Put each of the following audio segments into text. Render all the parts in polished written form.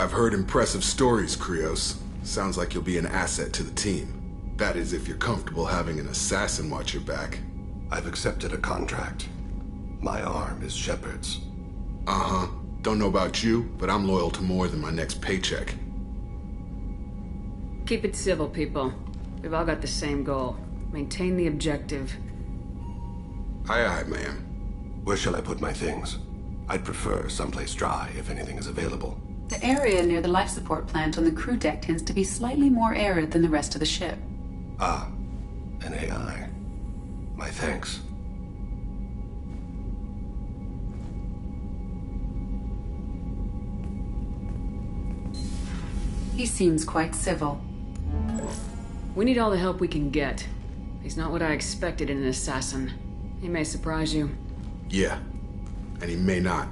I've heard impressive stories, Krios. Sounds like you'll be an asset to the team. That is, if you're comfortable having an assassin watch your back. I've accepted a contract. My arm is Shepard's. Uh-huh. Don't know about you, but I'm loyal to more than my next paycheck. Keep it civil, people. We've all got the same goal. Maintain the objective. Aye, aye, ma'am. Where shall I put my things? I'd prefer someplace dry if anything is available. The area near the life support plant on the crew deck tends to be slightly more arid than the rest of the ship. Ah, an AI. My thanks. He seems quite civil. We need all the help we can get. He's not what I expected in an assassin. He may surprise you. Yeah, and he may not.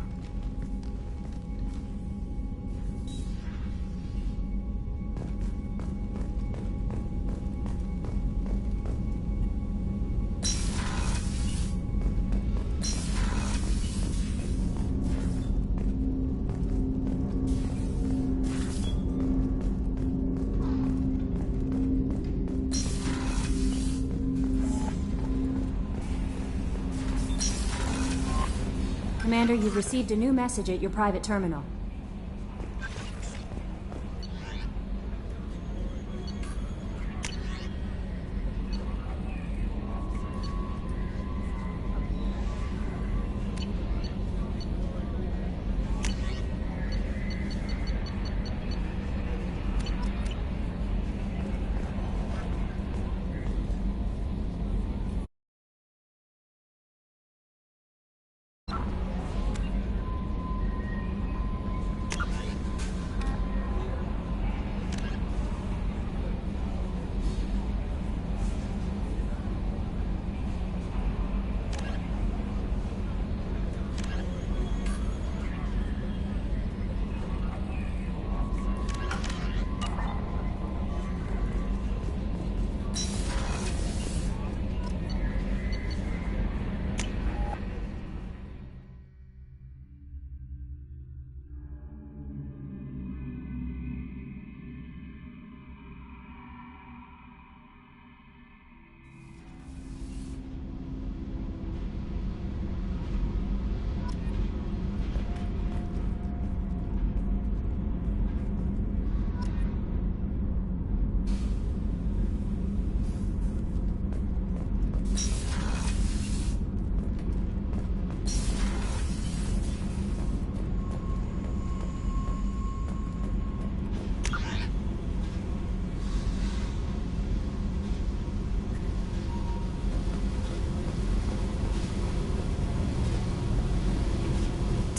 Commander, you've received a new message at your private terminal.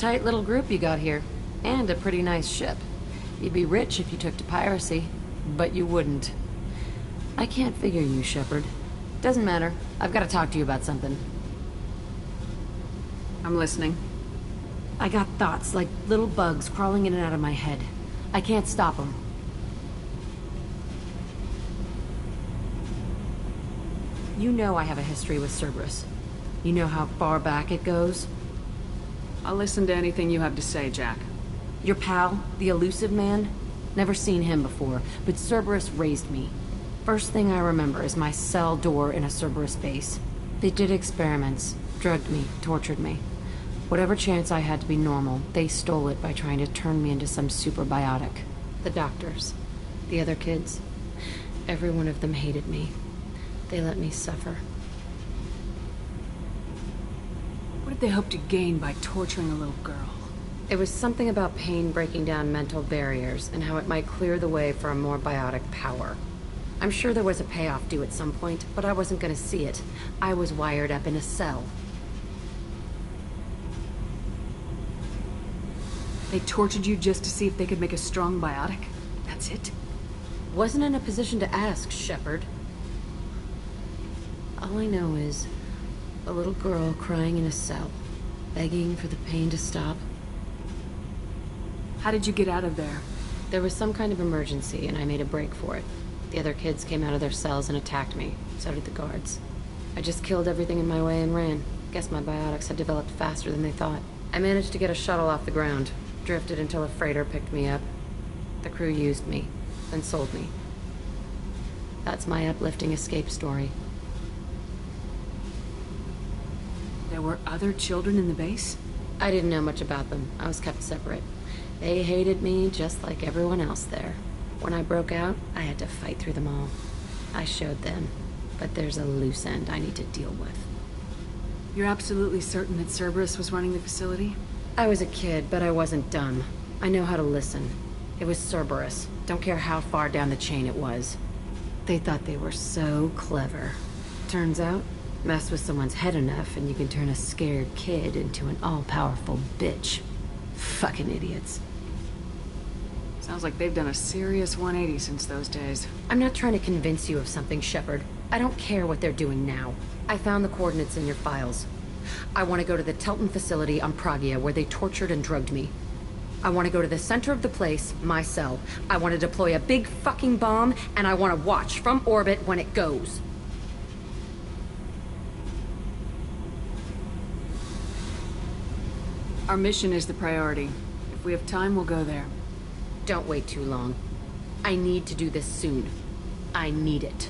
Tight little group you got here. And a pretty nice ship. You'd be rich if you took to piracy, but you wouldn't. I can't figure you, Shepard. Doesn't matter. I've got to talk to you about something. I'm listening. I got thoughts like little bugs crawling in and out of my head. I can't stop them. You know I have a history with Cerberus. You know how far back it goes? I'll listen to anything you have to say, Jack. Your pal, the elusive man? Never seen him before, but Cerberus raised me. First thing I remember is my cell door in a Cerberus base. They did experiments, drugged me, tortured me. Whatever chance I had to be normal, they stole it by trying to turn me into some superbiotic. The doctors, the other kids, every one of them hated me. They let me suffer. What did they hope to gain by torturing a little girl? It was something about pain breaking down mental barriers and how it might clear the way for a more biotic power. I'm sure there was a payoff due at some point, but I wasn't going to see it. I was wired up in a cell. They tortured you just to see if they could make a strong biotic? That's it? Wasn't in a position to ask, Shepard. All I know is a little girl crying in a cell, begging for the pain to stop. How did you get out of there? There was some kind of emergency, and I made a break for it. The other kids came out of their cells and attacked me. So did the guards. I just killed everything in my way and ran. Guess my biotics had developed faster than they thought. I managed to get a shuttle off the ground. Drifted until a freighter picked me up. The crew used me, then sold me. That's my uplifting escape story. There were other children in the base? I didn't know much about them. I was kept separate. They hated me just like everyone else there. When I broke out, I had to fight through them all. I showed them, but there's a loose end I need to deal with. You're absolutely certain that Cerberus was running the facility? I was a kid, but I wasn't dumb. I know how to listen. It was Cerberus. Don't care how far down the chain it was. They thought they were so clever. Turns out, mess with someone's head enough and you can turn a scared kid into an all-powerful bitch. Fucking idiots. Sounds like they've done a serious 180 since those days. I'm not trying to convince you of something, Shepard. I don't care what they're doing now. I found the coordinates in your files. I want to go to the Telton facility on Pragia where they tortured and drugged me. I want to go to the center of the place, my cell. I want to deploy a big fucking bomb, and I want to watch from orbit when it goes. Our mission is the priority. If we have time, we'll go there. Don't wait too long. I need to do this soon. I need it.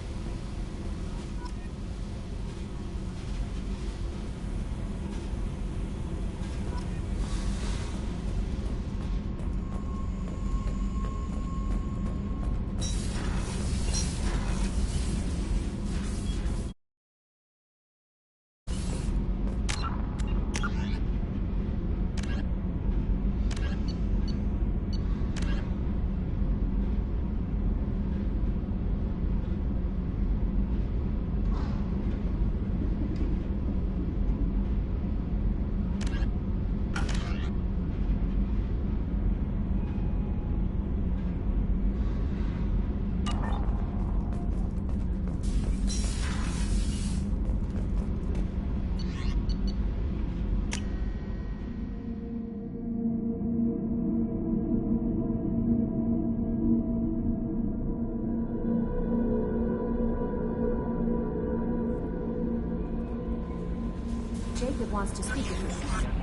Jacob wants to speak with you.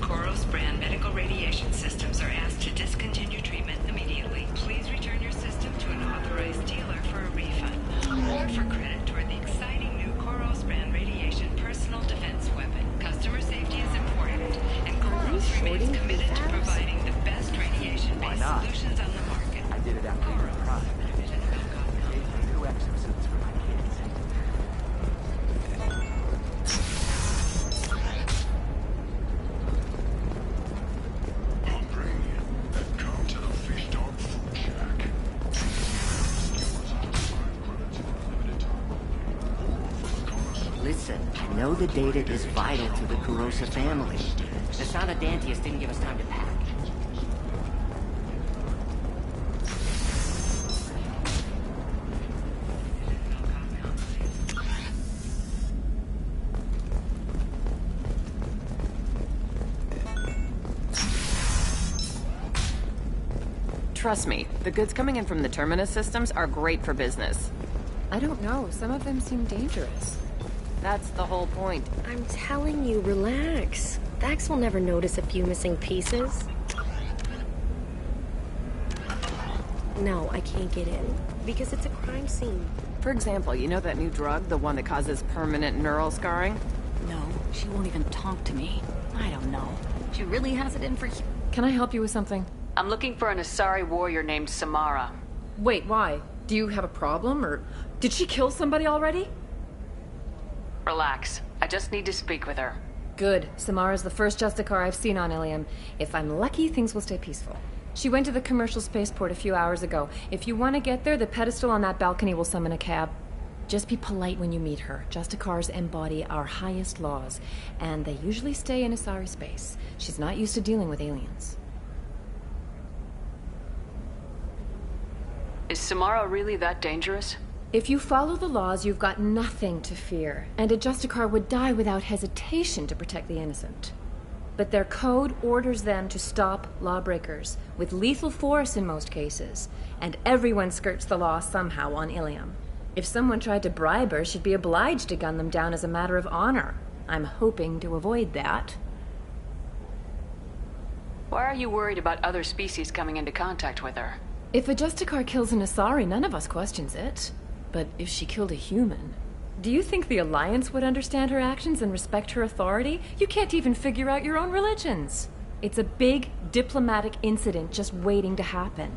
Koros brand medical radiation systems are asked to discontinue treatment immediately. Please return your system to an authorized dealer for a refund. Or for credit toward the exciting new Koros brand radiation personal defense weapon. Customer safety is important, and Koros remains committed to providing the best radiation-based solutions on the market. I did it after you cried. Gave me new exosuits for my kids. Come to the Fish Dog Food Shack. Listen, I know the data is vital to the Kurosa family. The Sana Dantius didn't give us time to pack. Trust me, the goods coming in from the Terminus systems are great for business. I don't know. Some of them seem dangerous. That's the whole point. I'm telling you, relax. Vax will never notice a few missing pieces. No, I can't get in. Because it's a crime scene. For example, you know that new drug, the one that causes permanent neural scarring? No, she won't even talk to me. I don't know. She really has it in for... Can I help you with something? I'm looking for an Asari warrior named Samara. Wait, why? Do you have a problem, or did she kill somebody already? Relax. I just need to speak with her. Good. Samara's the first Justicar I've seen on Ilium. If I'm lucky, things will stay peaceful. She went to the commercial spaceport a few hours ago. If you want to get there, the pedestal on that balcony will summon a cab. Just be polite when you meet her. Justicars embody our highest laws, and they usually stay in Asari space. She's not used to dealing with aliens. Is Samara really that dangerous? If you follow the laws, you've got nothing to fear, and a Justicar would die without hesitation to protect the innocent. But their code orders them to stop lawbreakers, with lethal force in most cases, and everyone skirts the law somehow on Ilium. If someone tried to bribe her, she'd be obliged to gun them down as a matter of honor. I'm hoping to avoid that. Why are you worried about other species coming into contact with her? If a Justicar kills an Asari, none of us questions it. But if she killed a human... Do you think the Alliance would understand her actions and respect her authority? You can't even figure out your own religions. It's a big diplomatic incident just waiting to happen.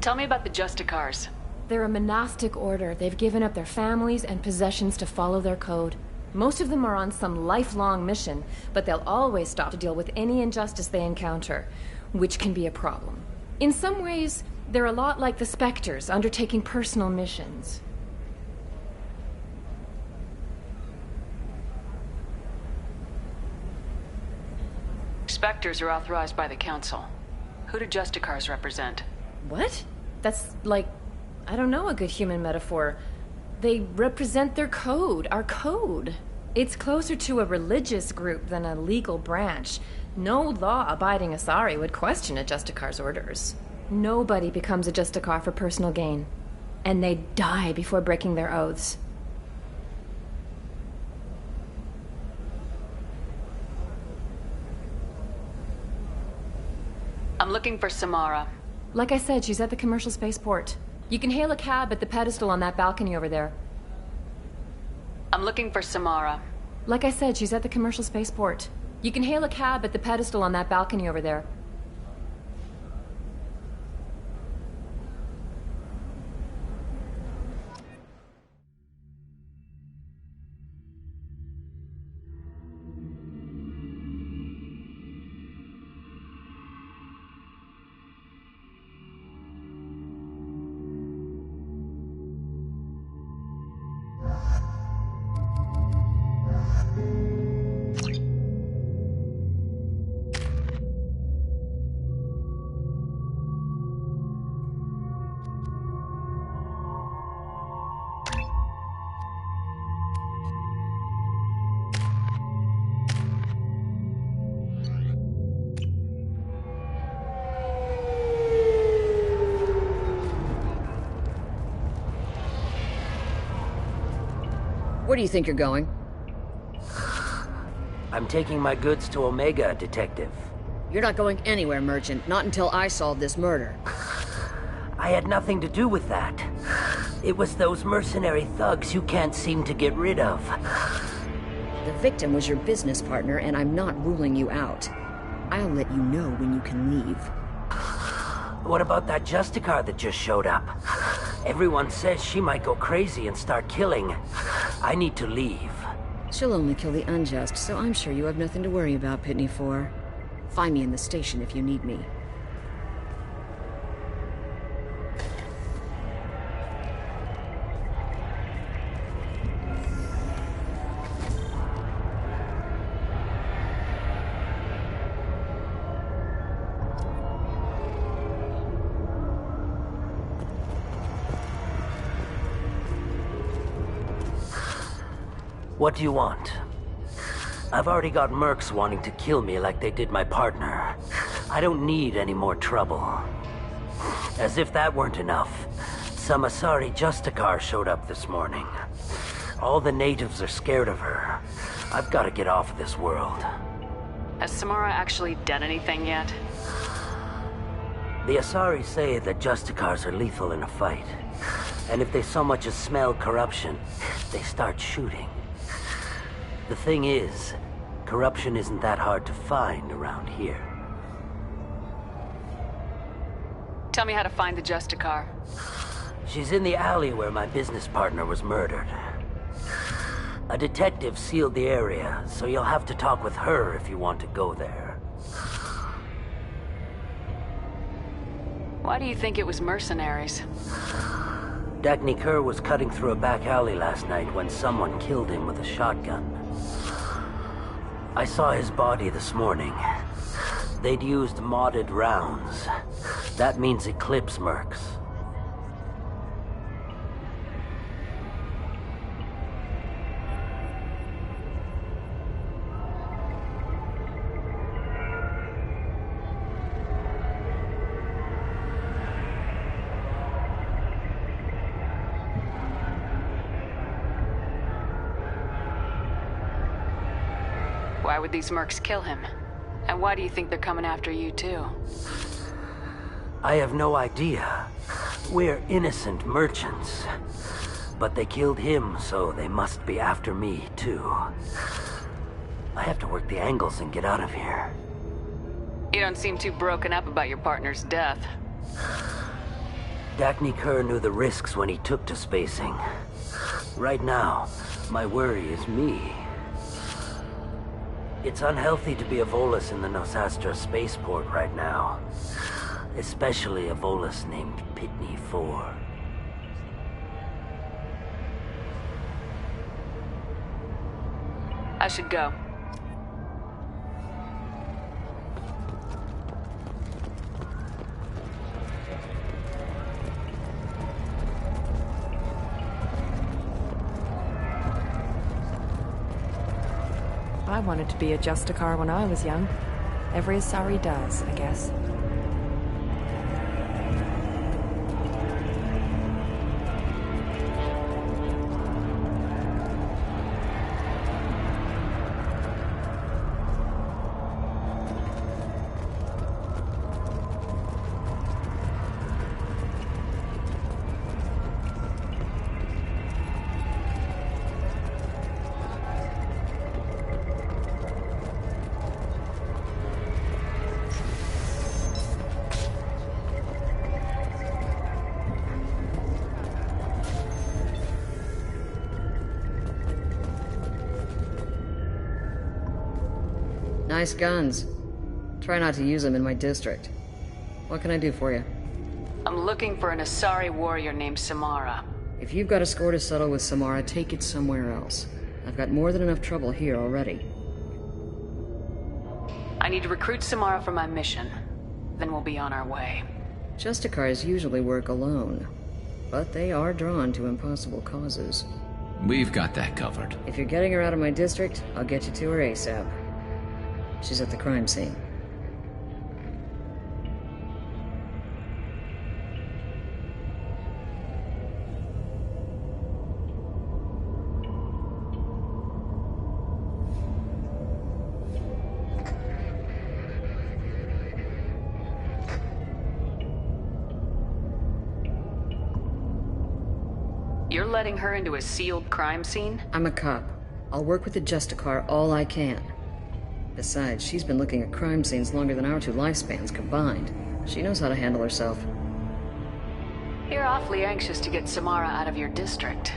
Tell me about the Justicars. They're a monastic order. They've given up their families and possessions to follow their code. Most of them are on some lifelong mission, but they'll always stop to deal with any injustice they encounter, which can be a problem. In some ways, they're a lot like the Spectres, undertaking personal missions. Spectres are authorized by the Council. Who do Justicars represent? What? That's like, I don't know, a good human metaphor. They represent their code, our code. It's closer to a religious group than a legal branch. No law-abiding Asari would question a Justicar's orders. Nobody becomes a Justicar for personal gain. And they die before breaking their oaths. I'm looking for Samara. Like I said, she's at the commercial spaceport. You can hail a cab at the pedestal on that balcony over there. I'm looking for Samara. Like I said, she's at the commercial spaceport. You can hail a cab at the pedestal on that balcony over there. Where do you think you're going? I'm taking my goods to Omega, Detective. You're not going anywhere, Merchant. Not until I solve this murder. I had nothing to do with that. It was those mercenary thugs you can't seem to get rid of. The victim was your business partner, and I'm not ruling you out. I'll let you know when you can leave. What about that Justicar that just showed up? Everyone says she might go crazy and start killing. I need to leave. She'll only kill the unjust, so I'm sure you have nothing to worry about, Pitney 4. Find me in the station if you need me. What do you want? I've already got mercs wanting to kill me like they did my partner. I don't need any more trouble. As if that weren't enough, some Asari Justicar showed up this morning. All the natives are scared of her. I've got to get off of this world. Has Samara actually done anything yet? The Asari say that Justicars are lethal in a fight. And if they so much as smell corruption, they start shooting. The thing is, corruption isn't that hard to find around here. Tell me how to find the Justicar. She's in the alley where my business partner was murdered. A detective sealed the area, so you'll have to talk with her if you want to go there. Why do you think it was mercenaries? Dagny Kerr was cutting through a back alley last night when someone killed him with a shotgun. I saw his body this morning. They'd used modded rounds. That means Eclipse mercs. Why would these mercs kill him? And why do you think they're coming after you too? I have no idea. We're innocent merchants. But they killed him, so they must be after me too. I have to work the angles and get out of here. You don't seem too broken up about your partner's death. Dagny Kerr knew the risks when he took to spacing. Right now, my worry is me. It's unhealthy to be a Volus in the Nosastra spaceport right now. Especially a Volus named Pitney 4. I should go. I wanted to be a Justicar when I was young. Every Asari does, I guess. Nice guns. Try not to use them in my district. What can I do for you? I'm looking for an Asari warrior named Samara. If you've got a score to settle with Samara, take it somewhere else. I've got more than enough trouble here already. I need to recruit Samara for my mission. Then we'll be on our way. Justicars usually work alone, but they are drawn to impossible causes. We've got that covered. If you're getting her out of my district, I'll get you to her ASAP. She's at the crime scene. You're letting her into a sealed crime scene? I'm a cop. I'll work with the Justicar all I can. Besides, she's been looking at crime scenes longer than our 2 lifespans combined. She knows how to handle herself. You're awfully anxious to get Samara out of your district.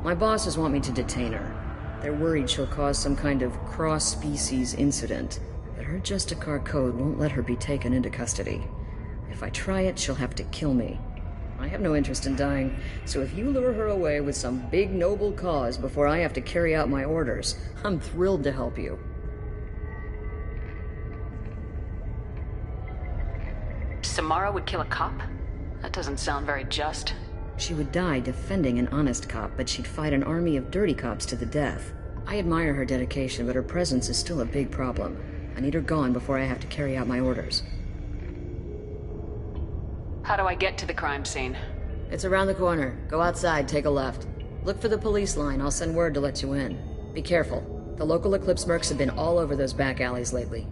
My bosses want me to detain her. They're worried she'll cause some kind of cross-species incident, but her Justicar code won't let her be taken into custody. If I try it, she'll have to kill me. I have no interest in dying, so if you lure her away with some big noble cause before I have to carry out my orders, I'm thrilled to help you. Samara would kill a cop? That doesn't sound very just. She would die defending an honest cop, but she'd fight an army of dirty cops to the death. I admire her dedication, but her presence is still a big problem. I need her gone before I have to carry out my orders. How do I get to the crime scene? It's around the corner. Go outside, take a left. Look for the police line. I'll send word to let you in. Be careful. The local Eclipse mercs have been all over those back alleys lately.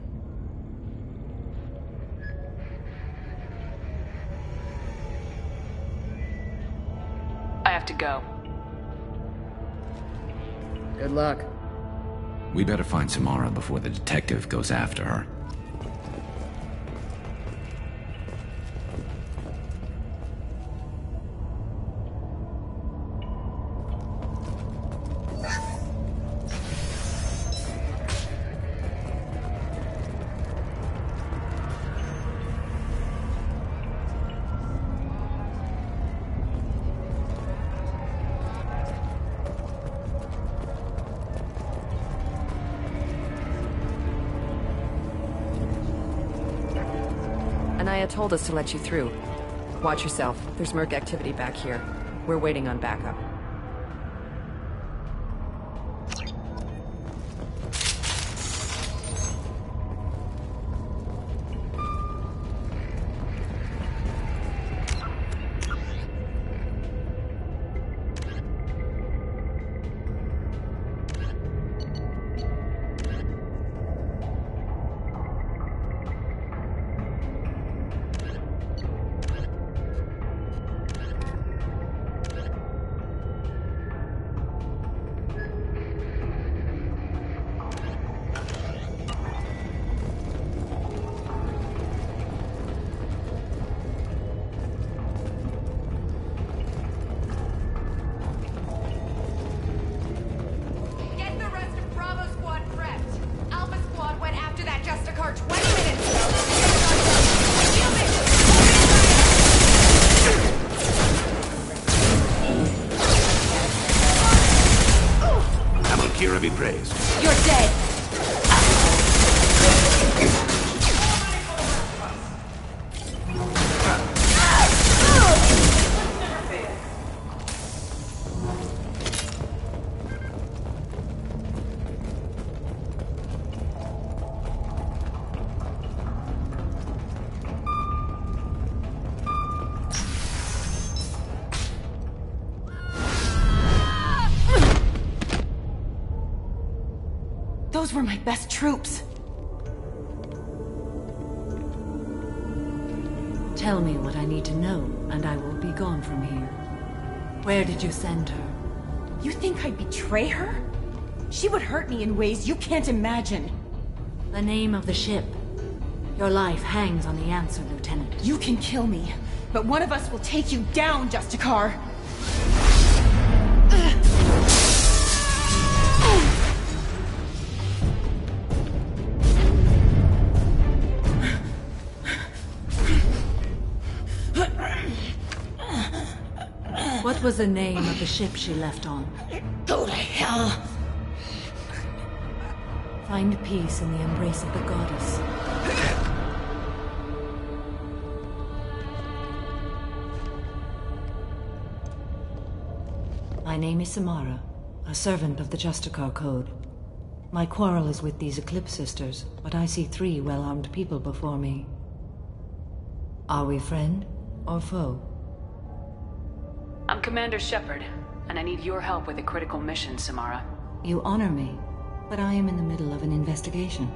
I have to go. Good luck. We better find Samara before the detective goes after her. Anaya told us to let you through. Watch yourself. There's merc activity back here. We're waiting on backup. Be praised. You're dead. Those were my best troops. Tell me what I need to know, and I will be gone from here. Where did you send her? You think I'd betray her? She would hurt me in ways you can't imagine. The name of the ship. Your life hangs on the answer, Lieutenant. You can kill me, but one of us will take you down, Justicar. What was the name of the ship she left on? Go to hell! Find peace in the embrace of the goddess. My name is Samara, a servant of the Justicar Code. My quarrel is with these Eclipse sisters, but I see 3 well-armed people before me. Are we friend or foe? I'm Commander Shepard, and I need your help with a critical mission, Samara. You honor me, but I am in the middle of an investigation.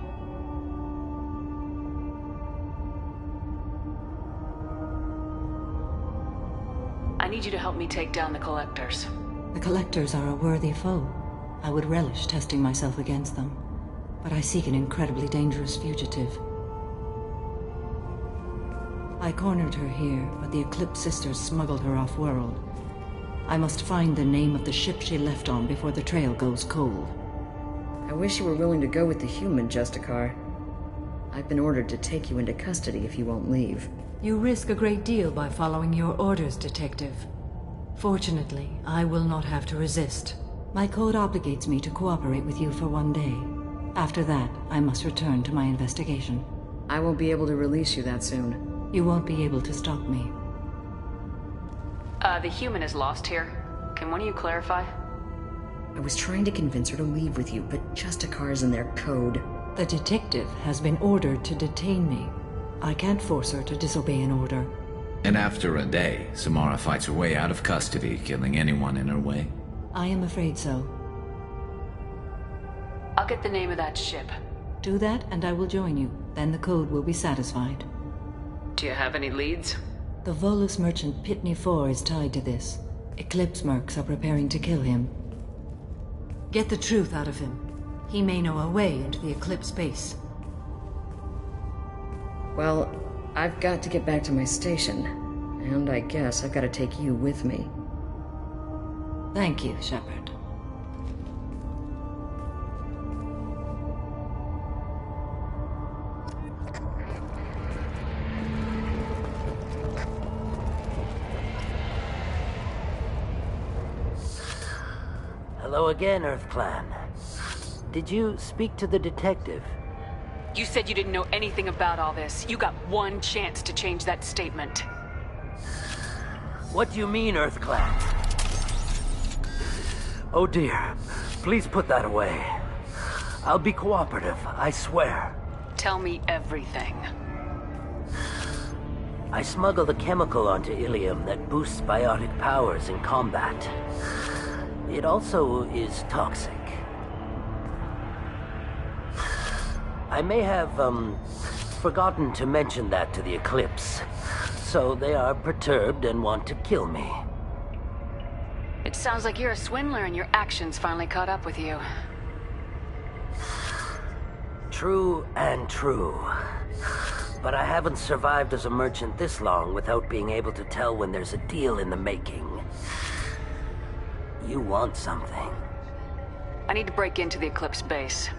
I need you to help me take down the Collectors. The Collectors are a worthy foe. I would relish testing myself against them. But I seek an incredibly dangerous fugitive. I cornered her here, but the Eclipse Sisters smuggled her off-world. I must find the name of the ship she left on before the trail goes cold. I wish you were willing to go with the human, Justicar. I've been ordered to take you into custody if you won't leave. You risk a great deal by following your orders, Detective. Fortunately, I will not have to resist. My code obligates me to cooperate with you for 1 day. After that, I must return to my investigation. I won't be able to release you that soon. You won't be able to stop me. The human is lost here. Can one of you clarify? I was trying to convince her to leave with you, but Justicar's in their code. The detective has been ordered to detain me. I can't force her to disobey an order. And after a day, Samara fights her way out of custody, killing anyone in her way? I am afraid so. I'll get the name of that ship. Do that, and I will join you. Then the code will be satisfied. Do you have any leads? The Volus merchant Pitney 4 is tied to this. Eclipse mercs are preparing to kill him. Get the truth out of him. He may know a way into the Eclipse base. Well, I've got to get back to my station. And I guess I've got to take you with me. Thank you, Shepard. Hello again, Earth Clan. Did you speak to the detective? You said you didn't know anything about all this. You got one chance to change that statement. What do you mean, Earth Clan? Oh dear. Please put that away. I'll be cooperative, I swear. Tell me everything. I smuggled a chemical onto Ilium that boosts biotic powers in combat. It also is toxic. I may have, forgotten to mention that to the Eclipse. So they are perturbed and want to kill me. It sounds like you're a swindler and your actions finally caught up with you. True and true. But I haven't survived as a merchant this long without being able to tell when there's a deal in the making. You want something. I need to break into the Eclipse base.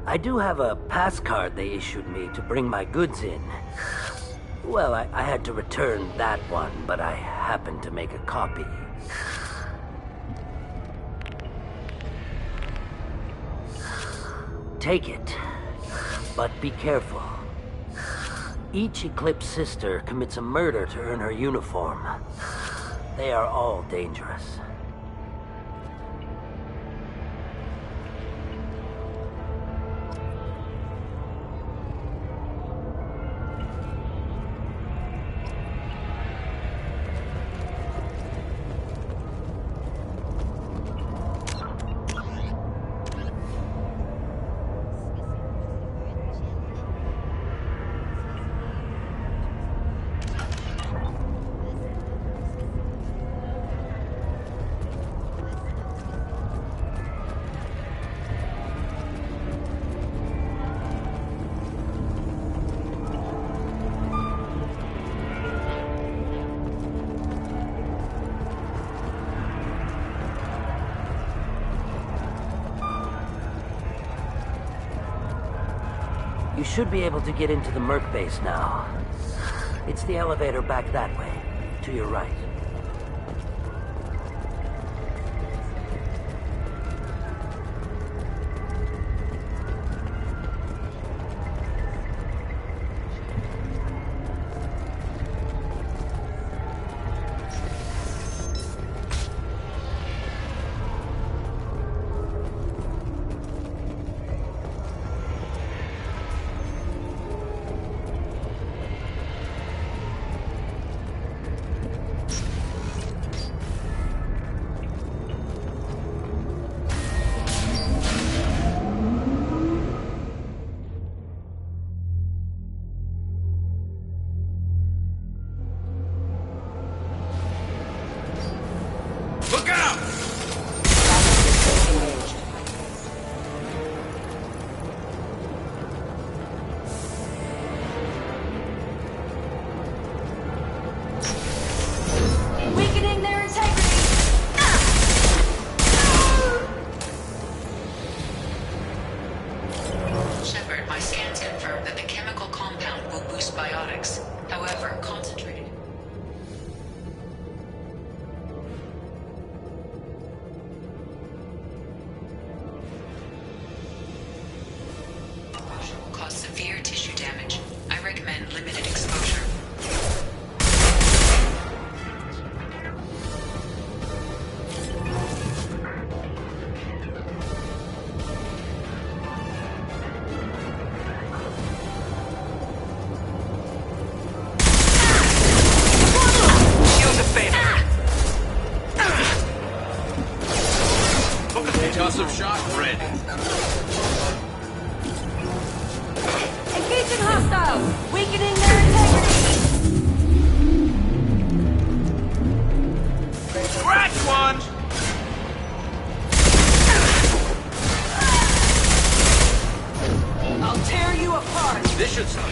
I do have a pass card they issued me to bring my goods in. Well, I had to return that one, but I happened to make a copy. Take it, but be careful. Each Eclipse sister commits a murder to earn her uniform. They are all dangerous. You should be able to get into the Merc base now. It's the elevator back that way, to your right. Shepard, my scans confirm that the chemical compound will boost biotics. However, concentrated. Exposure will cause severe tissue damage. I recommend limited exposure. Concussive shot ready. Engaging hostiles! Weakening their integrity! Cracked one! I'll tear you apart! This should stop.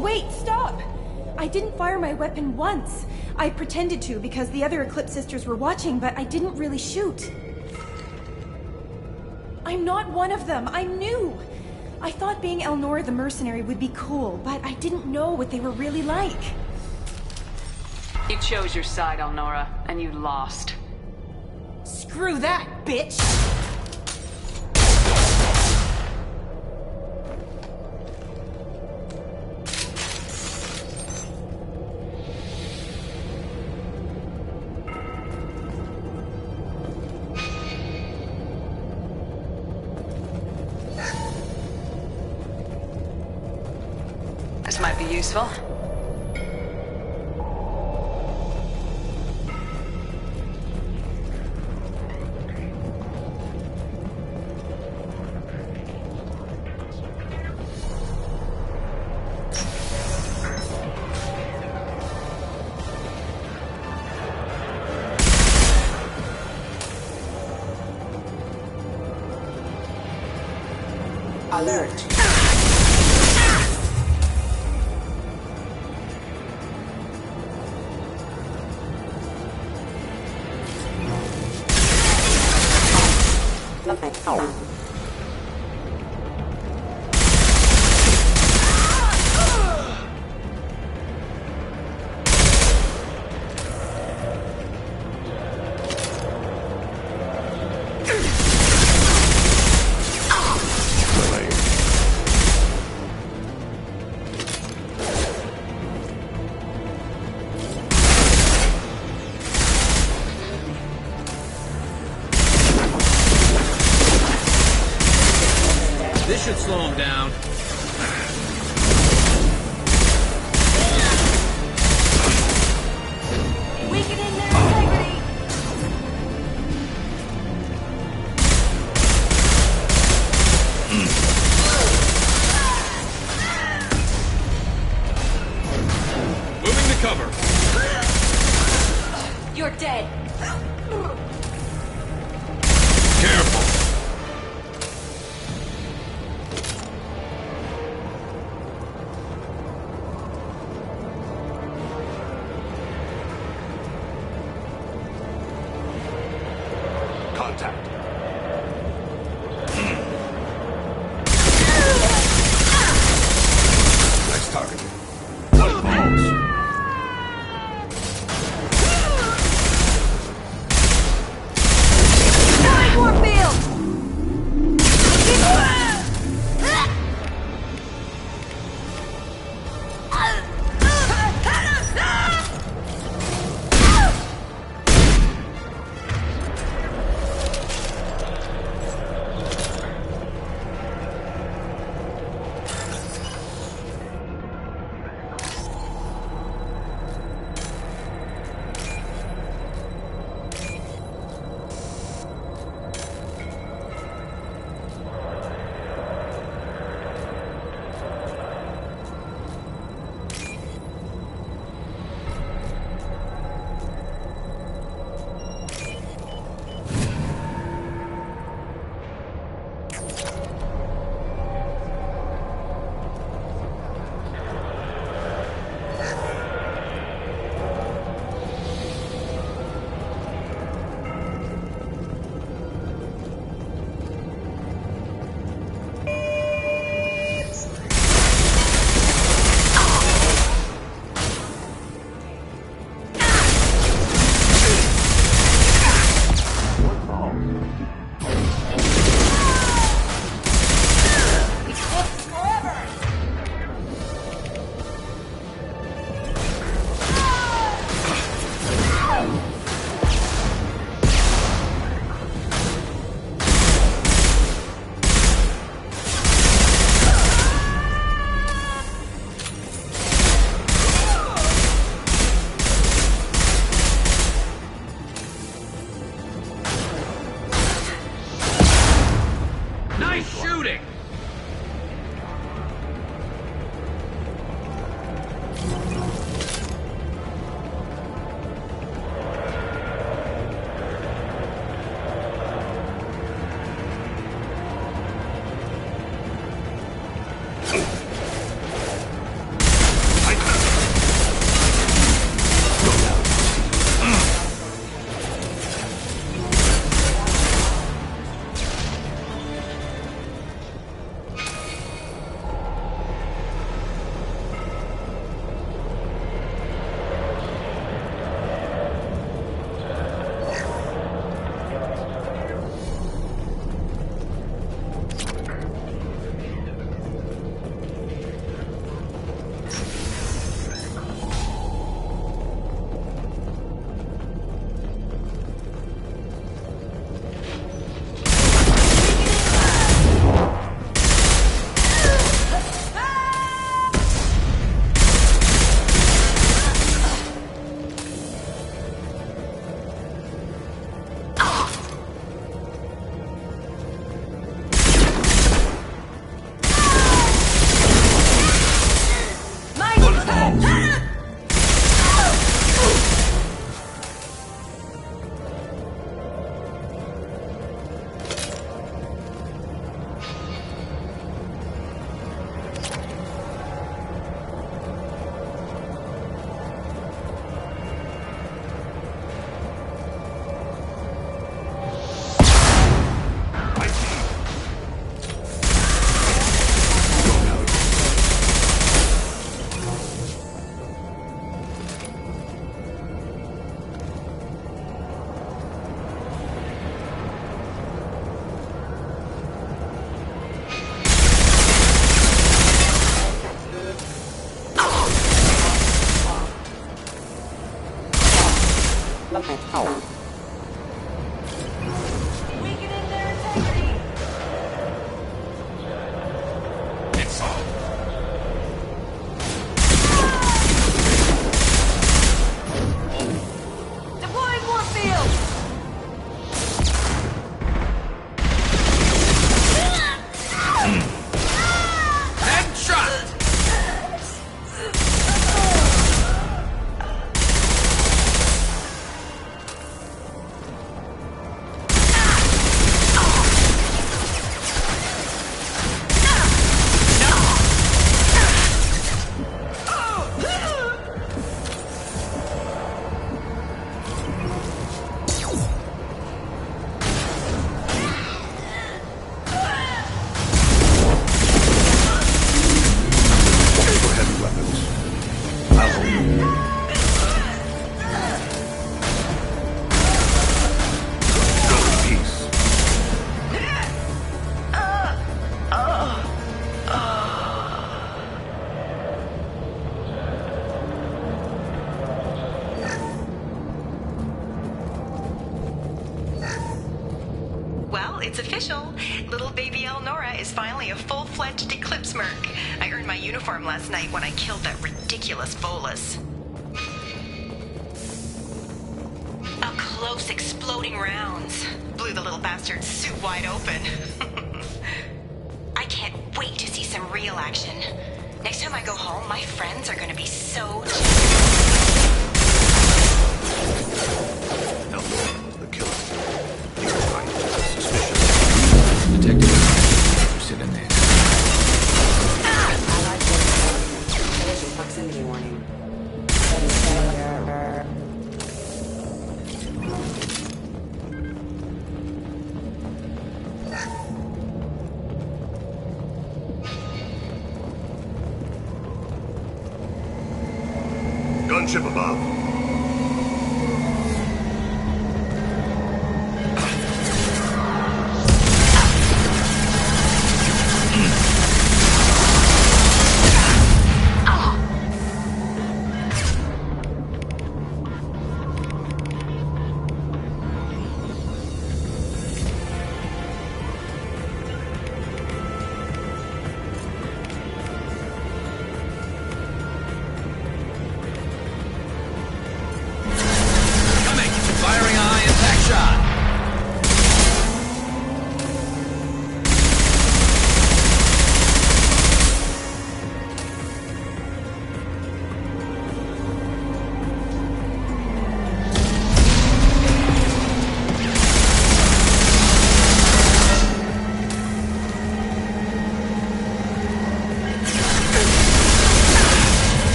Wait, stop! I didn't fire my weapon once. I pretended to because the other Eclipse sisters were watching, but I didn't really shoot. I'm not one of them. I'm new. I thought being Elnora the mercenary would be cool, but I didn't know what they were really like. You chose your side, Elnora, and you lost. Screw that, bitch! This might be useful. Alert. This should slow him down. Weakening their integrity! Moving to cover. You're dead. Careful. It's official. Little baby Elnora is finally a full-fledged Eclipse merc. I earned my uniform last night when I killed that ridiculous bolus. Up close, exploding rounds. Blew the little bastard's suit wide open. I can't wait to see some real action. Next time I go home, my friends are gonna be so... The killer. He's right. Suspicious. Detective, sit in there. Proximity warning. Gunship above.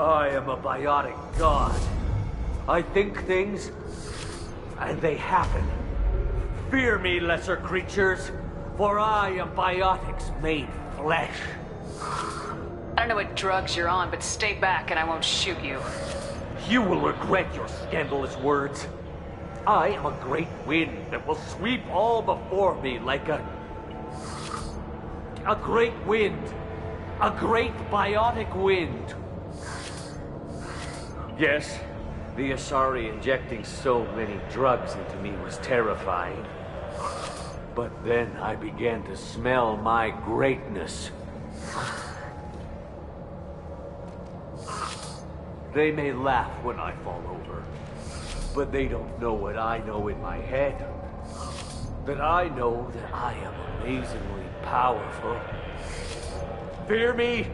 I am a biotic god. I think things, and they happen. Fear me, lesser creatures, for I am biotics made flesh. I don't know what drugs you're on, but stay back and I won't shoot you. You will regret your scandalous words. I am a great wind that will sweep all before me like a great wind. A great biotic wind. Yes, the Asari injecting so many drugs into me was terrifying. But then I began to smell my greatness. They may laugh when I fall over, but they don't know what I know in my head. That I know that I am amazingly powerful. Fear me?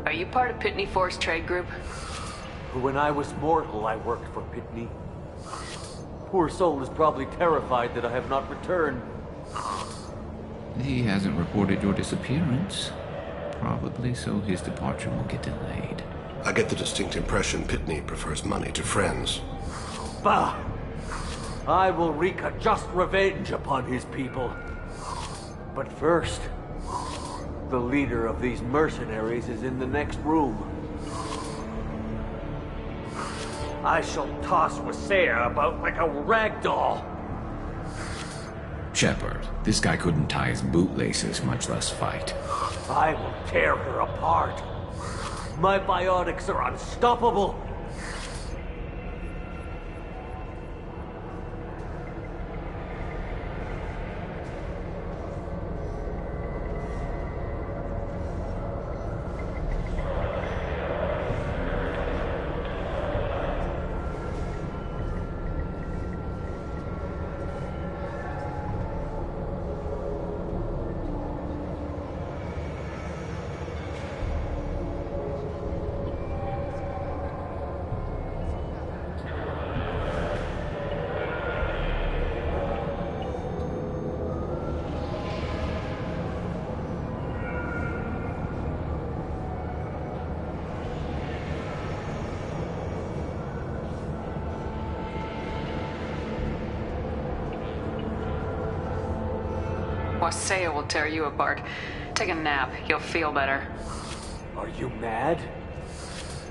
Are you part of Pitney Force Trade Group? When I was mortal, I worked for Pitney. Poor soul is probably terrified that I have not returned. He hasn't reported your disappearance. Probably so his departure will get delayed. I get the distinct impression Pitney prefers money to friends. Bah! I will wreak a just revenge upon his people. But first, the leader of these mercenaries is in the next room. I shall toss Wasea about like a rag doll. Shepard, this guy couldn't tie his bootlaces, much less fight. I will tear her apart. My biotics are unstoppable. Wasea will tear you apart. Take a nap. You'll feel better. Are you mad?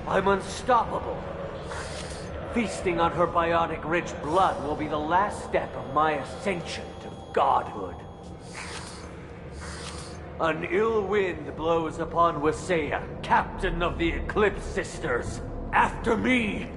I'm unstoppable. Feasting on her biotic-rich blood will be the last step of my ascension to godhood. An ill wind blows upon Wasea, captain of the Eclipse Sisters. After me!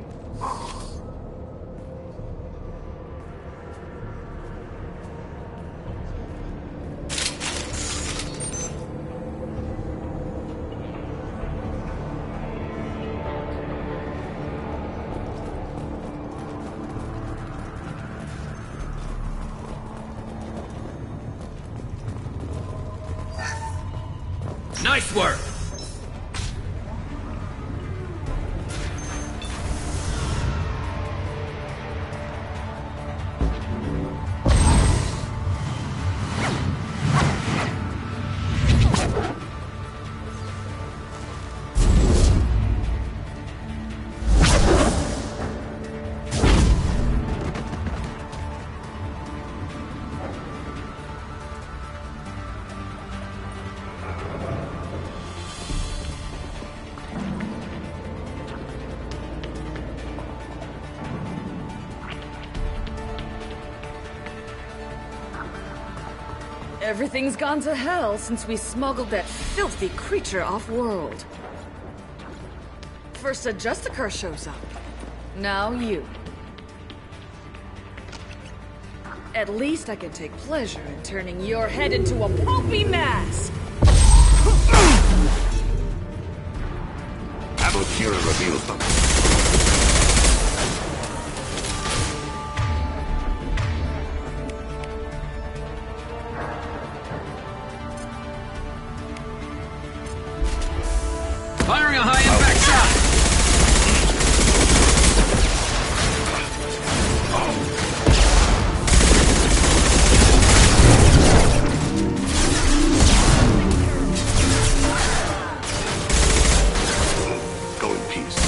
Nice work! Everything's gone to hell since we smuggled that filthy creature off-world. First a Justicar shows up. Now you. At least I can take pleasure in turning your head into a pulpy mask! Avalkira reveals them. Firing a high-impact shot! Go in peace.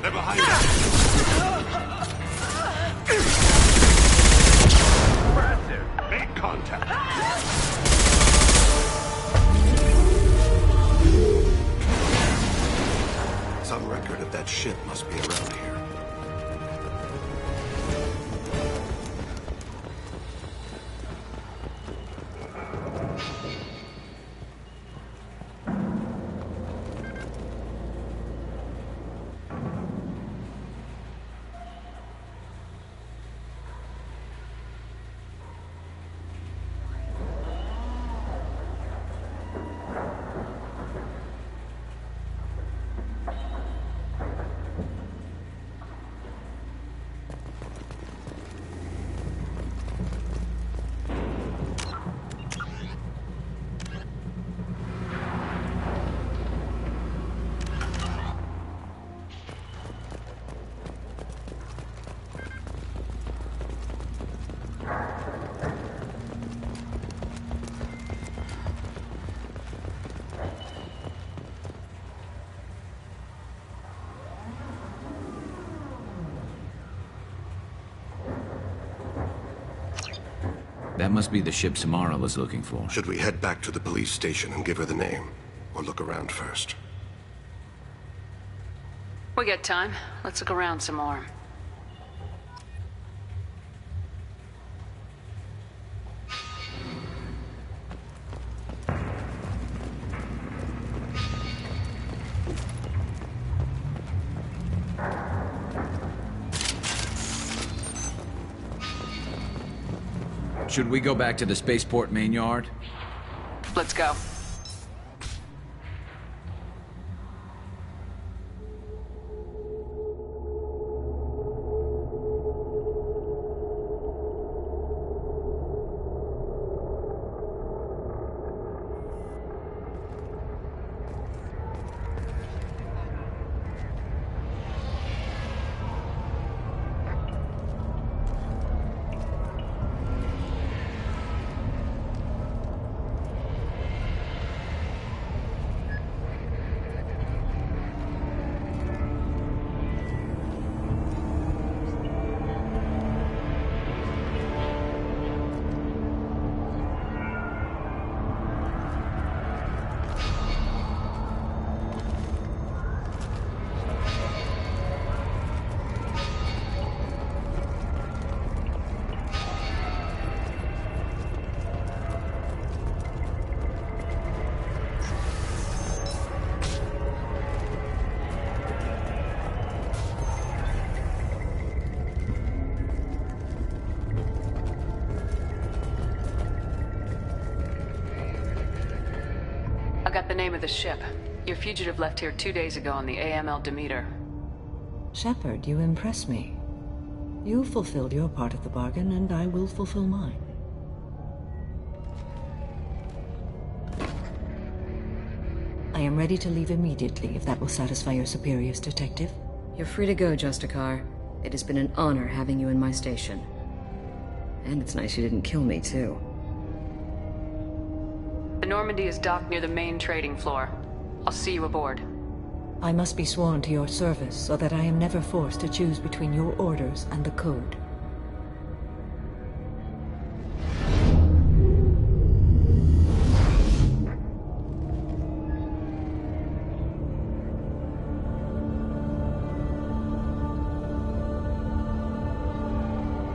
They're behind us. Impressive. Make contact. Some record of that ship must be around here. That must be the ship Samara was looking for. Should we head back to the police station and give her the name? Or look around first? We got time. Let's look around some more. Should we go back to the spaceport main yard? Let's go. name of the ship. Your fugitive left here 2 days ago on the AML Demeter. Shepard, you impress me. You fulfilled your part of the bargain, and I will fulfill mine. I am ready to leave immediately, if that will satisfy your superiors, Detective. You're free to go, Justicar. It has been an honor having you in my station. And it's nice you didn't kill me, too. The Normandy is docked near the main trading floor. I'll see you aboard. I must be sworn to your service so that I am never forced to choose between your orders and the Code.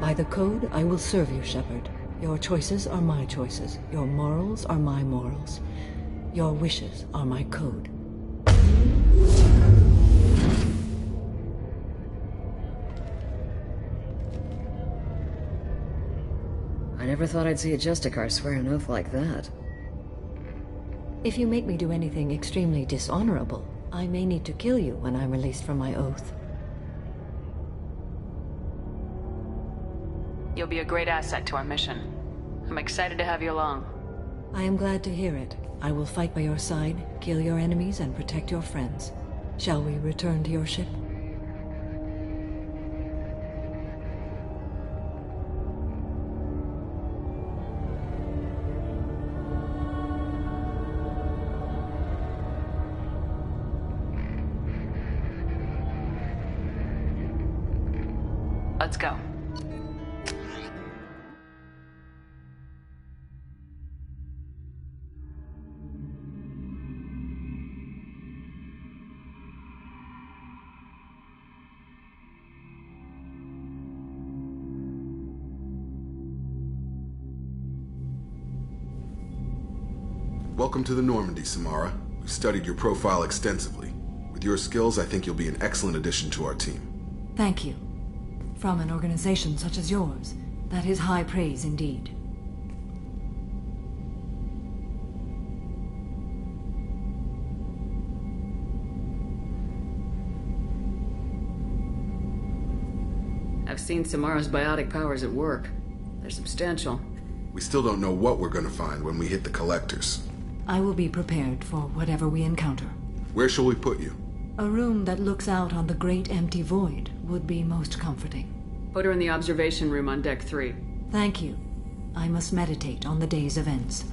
By the Code, I will serve you, Shepard. Your choices are my choices. Your morals are my morals. Your wishes are my code. I never thought I'd see a Justicar swear an oath like that. If you make me do anything extremely dishonorable, I may need to kill you when I'm released from my oath. You'll be a great asset to our mission. I'm excited to have you along. I am glad to hear it. I will fight by your side, kill your enemies, and protect your friends. Shall we return to your ship? Let's go. Welcome to the Normandy, Samara. We've studied your profile extensively. With your skills, I think you'll be an excellent addition to our team. Thank you. From an organization such as yours, that is high praise indeed. I've seen Samara's biotic powers at work. They're substantial. We still don't know what we're gonna find when we hit the collectors. I will be prepared for whatever we encounter. Where shall we put you? A room that looks out on the great empty void would be most comforting. Put her in the observation room on Deck 3. Thank you. I must meditate on the day's events.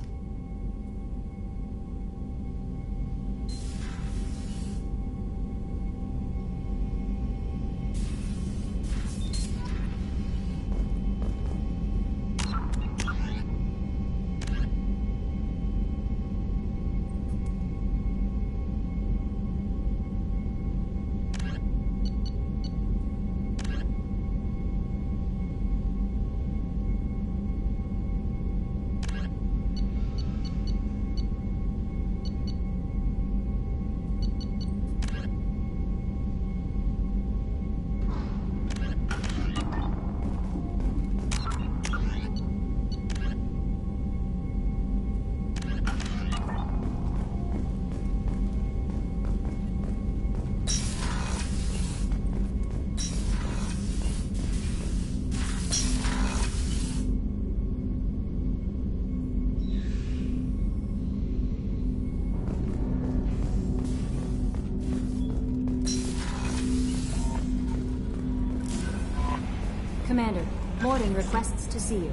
Commander, Morden requests to see you.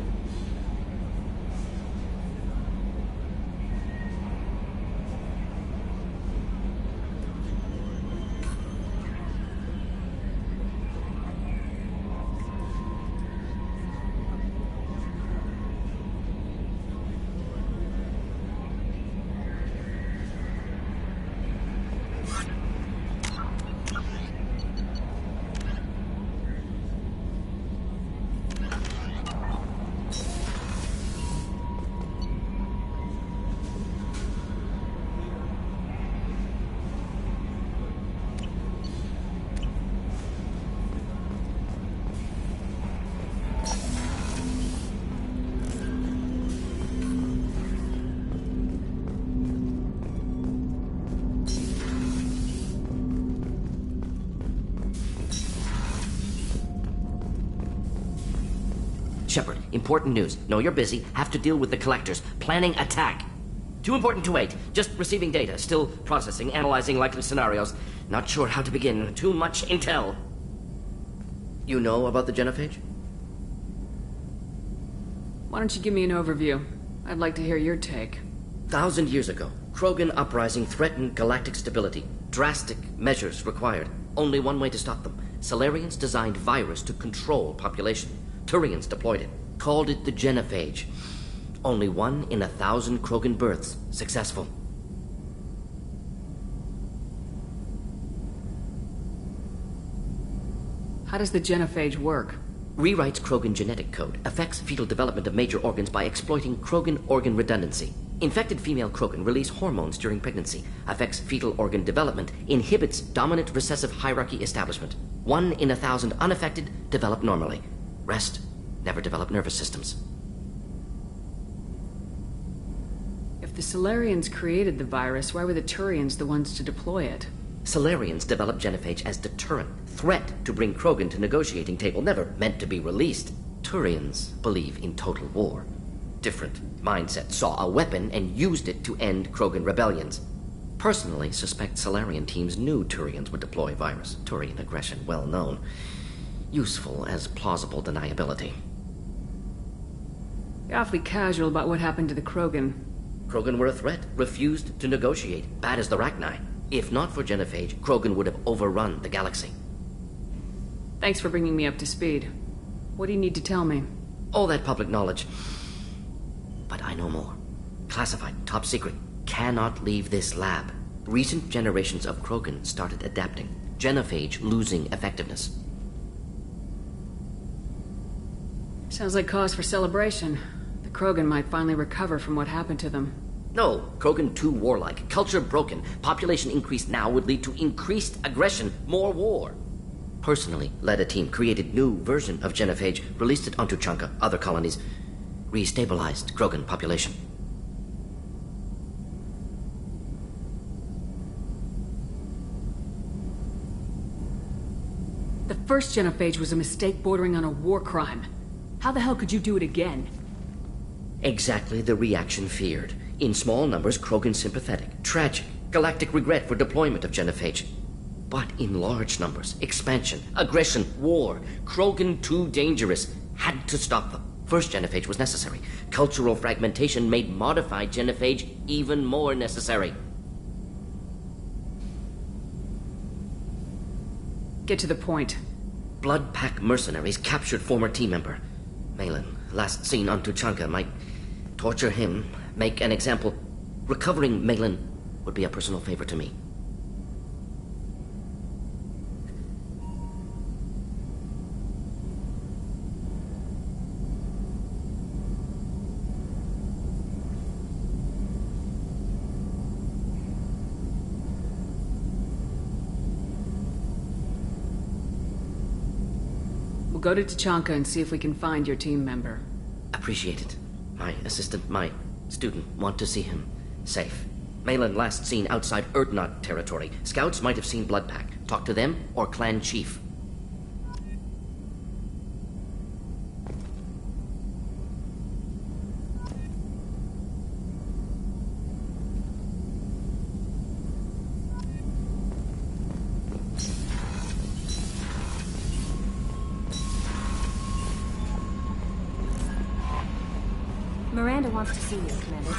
Shepard, important news. Know you're busy. Have to deal with the collectors. Planning attack. Too important to wait. Just receiving data. Still processing, analyzing likely scenarios. Not sure how to begin. Too much intel. You know about the genophage? Why don't you give me an overview? I'd like to hear your take. 1,000 years ago, Krogan uprising threatened galactic stability. Drastic measures required. Only one way to stop them. Salarians designed virus to control population. Turians deployed it. Called it the genophage. Only 1 in 1,000 Krogan births successful. How does the genophage work? Rewrites Krogan genetic code. Affects fetal development of major organs by exploiting Krogan organ redundancy. Infected female Krogan release hormones during pregnancy. Affects fetal organ development. Inhibits dominant recessive hierarchy establishment. 1 in 1,000 unaffected develop normally. Rest never develop nervous systems. If the Salarians created the virus, why were the Turians the ones to deploy it? Salarians developed genophage as deterrent. Threat to bring Krogan to negotiating table, never meant to be released. Turians believe in total war. Different mindset, saw a weapon and used it to end Krogan rebellions. Personally suspect Salarian teams knew Turians would deploy virus. Turian aggression, well known. Useful as plausible deniability. You're awfully casual about what happened to the Krogan. Krogan were a threat, refused to negotiate. Bad as the Rachni. If not for genophage, Krogan would have overrun the galaxy. Thanks for bringing me up to speed. What do you need to tell me? All that public knowledge. But I know more. Classified, top secret. Cannot leave this lab. Recent generations of Krogan started adapting. Genophage losing effectiveness. Sounds like cause for celebration. The Krogan might finally recover from what happened to them. No, Krogan too warlike. Culture broken. Population increase now would lead to increased aggression. More war. Personally led a team, created new version of genophage, released it onto Chanka, other colonies. Restabilized Krogan population. The first genophage was a mistake bordering on a war crime. How the hell could you do it again? Exactly the reaction feared. In small numbers, Krogan sympathetic. Tragic. Galactic regret for deployment of genophage. But in large numbers, expansion, aggression, war. Krogan too dangerous. Had to stop them. First genophage was necessary. Cultural fragmentation made modified genophage even more necessary. Get to the point. Blood Pack mercenaries captured former team member. Malin, last seen on Tuchanka, might torture him, make an example. Recovering Malin would be a personal favor to me. We'll go to Tuchanka and see if we can find your team member. Appreciate it. My assistant, my student, want to see him safe. Malin last seen outside Erdnot territory. Scouts might have seen Bloodpack. Talk to them or clan chief. Miranda wants to see you, Commander.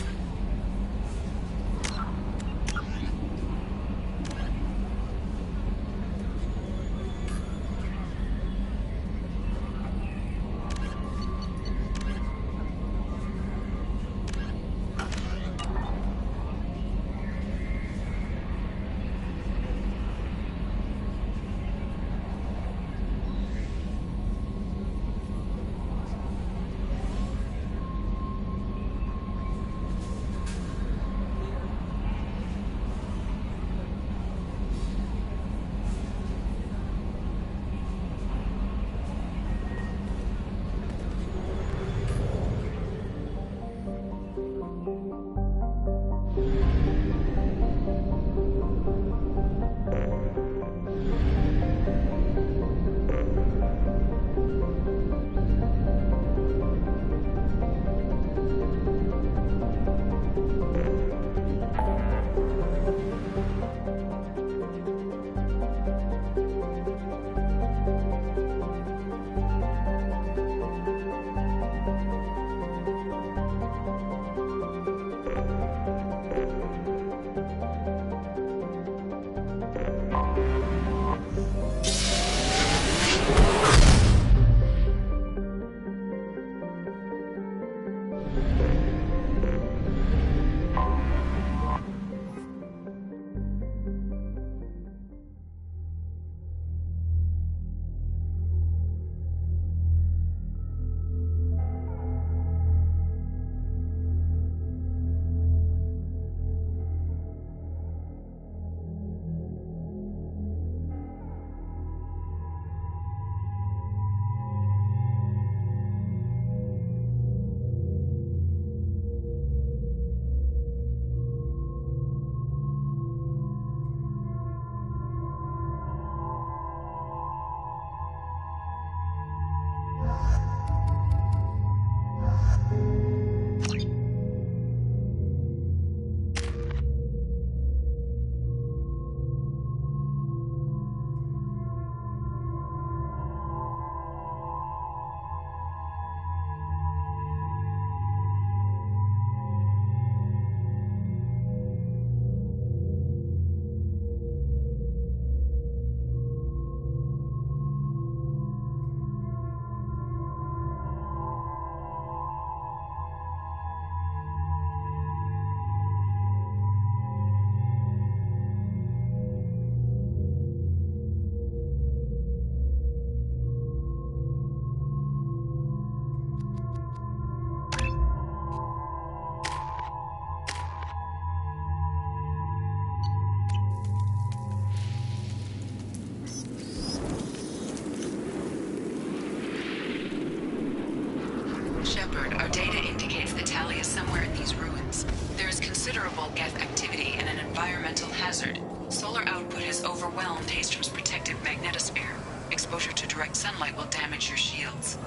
is somewhere in these ruins. There is considerable geth activity and an environmental hazard. Solar output has overwhelmed Haystrom's protective magnetosphere. Exposure to direct sunlight will damage your shields.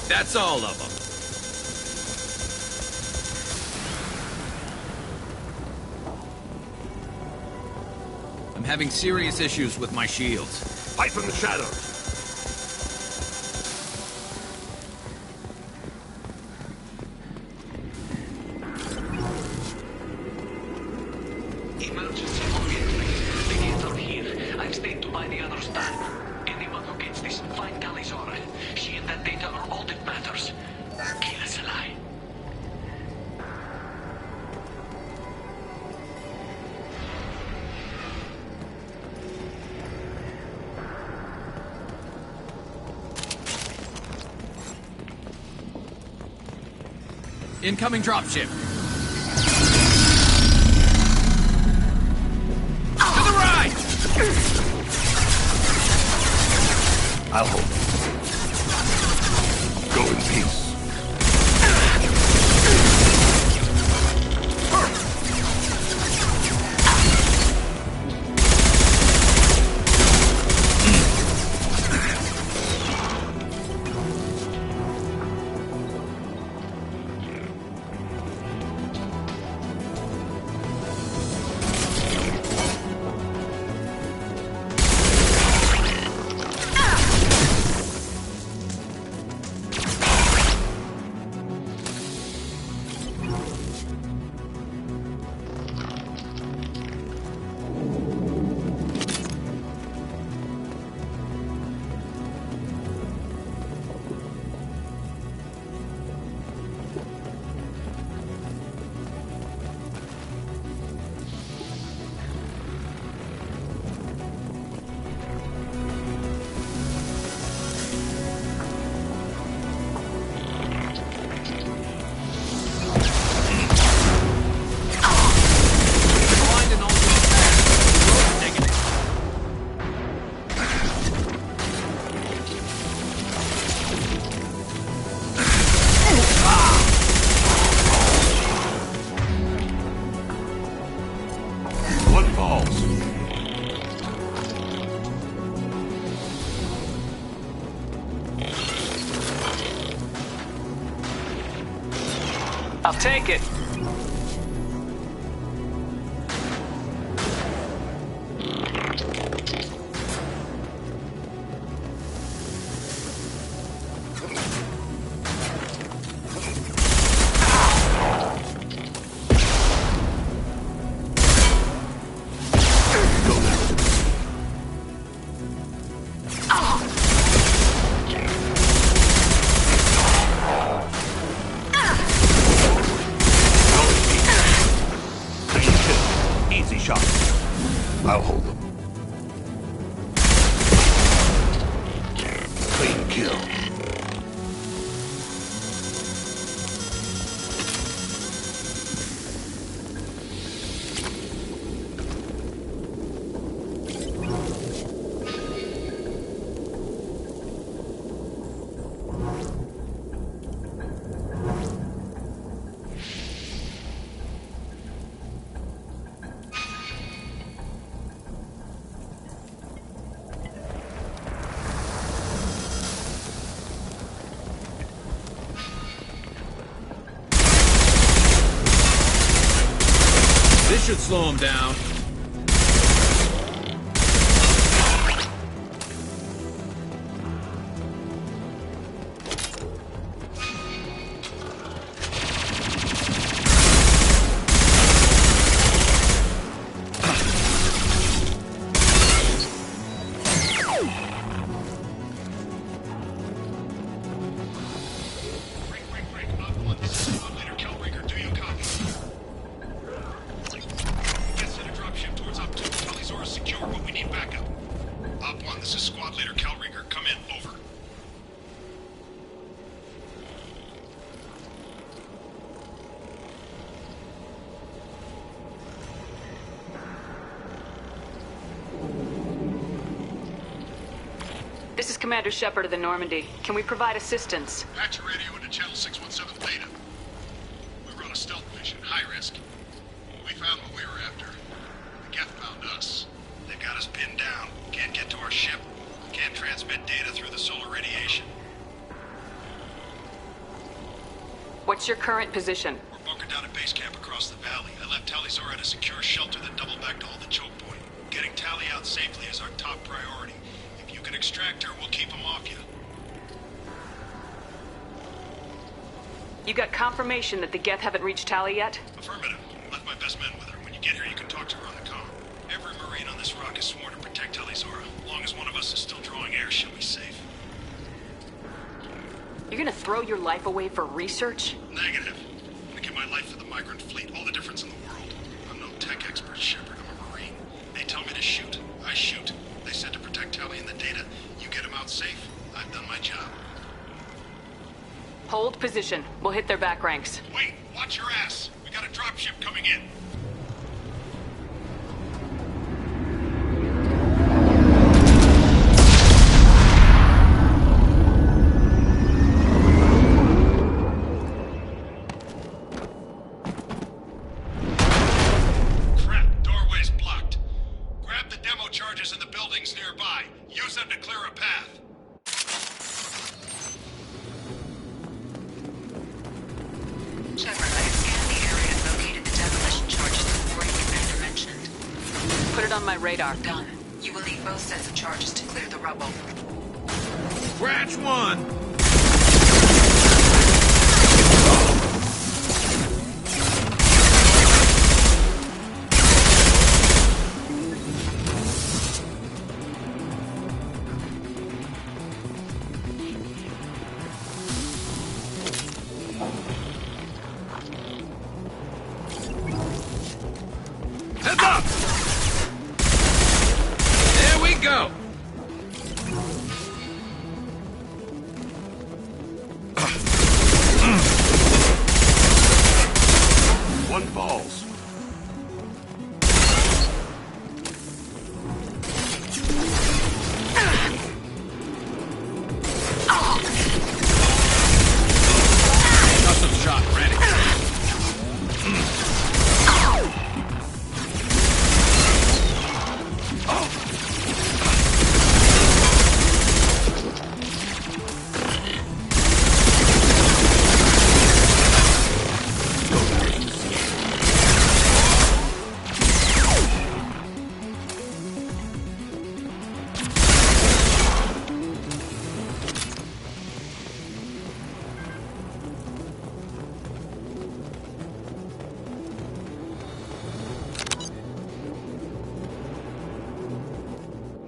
That's all of them. I'm having serious issues with my shields. Fight from the shadows. Emergency oriented. The gates are here. I've stayed to buy the others back. Anyone who gets this, find Galizora. She and that data are all that matters. Kill us alive. Incoming dropship. To the right! I'll hold. Go in peace. I'll take it. I'll hold them. Clean kill. This should slow him down. Get to the dropship. Commander Shepard of the Normandy. Can we provide assistance? Patch your radio into channel 617 Theta. We run a stealth mission, high risk. We found what we were after. The Geth found us. They've got us pinned down. Can't get to our ship. Can't transmit data through the solar radiation. What's your current position? We're bunkered down at base camp across the valley. I left Tali'Zorah at a secure shelter that doubled back to hold the choke point. Getting Tali out safely is our top priority. If you can extract her, we'll keep him off you. You got confirmation that the Geth haven't reached Tali yet? Affirmative. Left my best men with her. When you get here, you can talk to her on the comm. Every Marine on this rock is sworn to protect Tali'Zorah. As long as one of us is still drawing air, she'll be safe. You're gonna throw your life away for research? Negative. I'm gonna give my life for the migrant fleet. All the difference in the world. I'm no tech expert, Shepard. I'm a Marine. They tell me to shoot. I shoot. They said to protect Tali and the data. You get them out safe. I've done my job. Hold position. We'll hit their back ranks. Wait! Watch your ass! We got a dropship coming in. Radar. Done. You will need both sets of charges to clear the rubble. Scratch one! Heads up! There we go! One falls. Custom shot ready.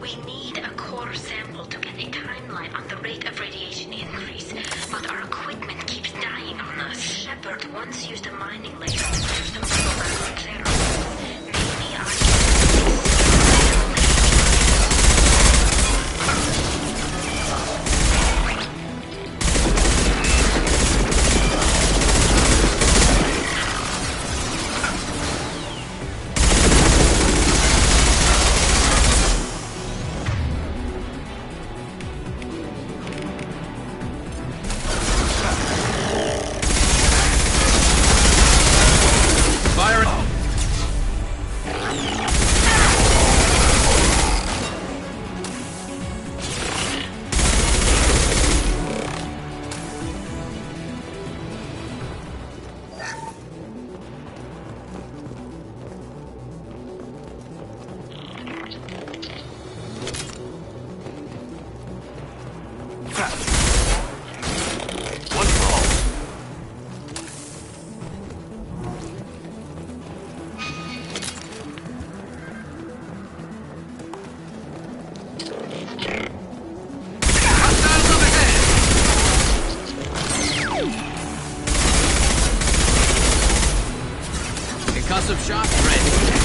We need a core sample to get a timeline on the rate of radiation increase, but our equipment keeps dying on us. Shepard once used a mining laser to clear some solar clearance. Maybe I Concussive shot ready.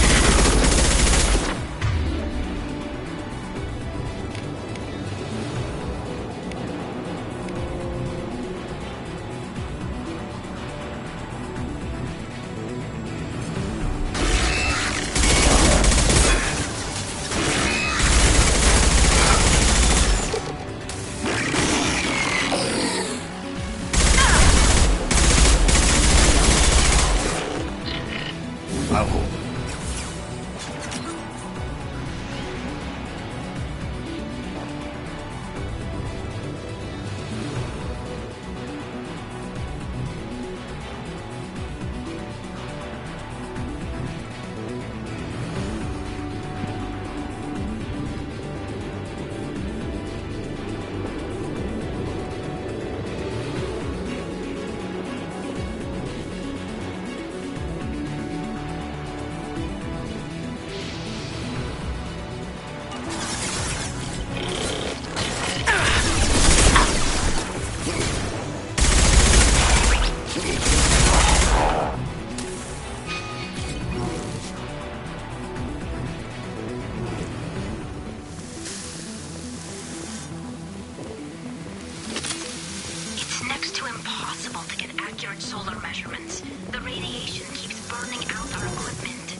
impossible to get accurate solar measurements. The radiation keeps burning out our equipment.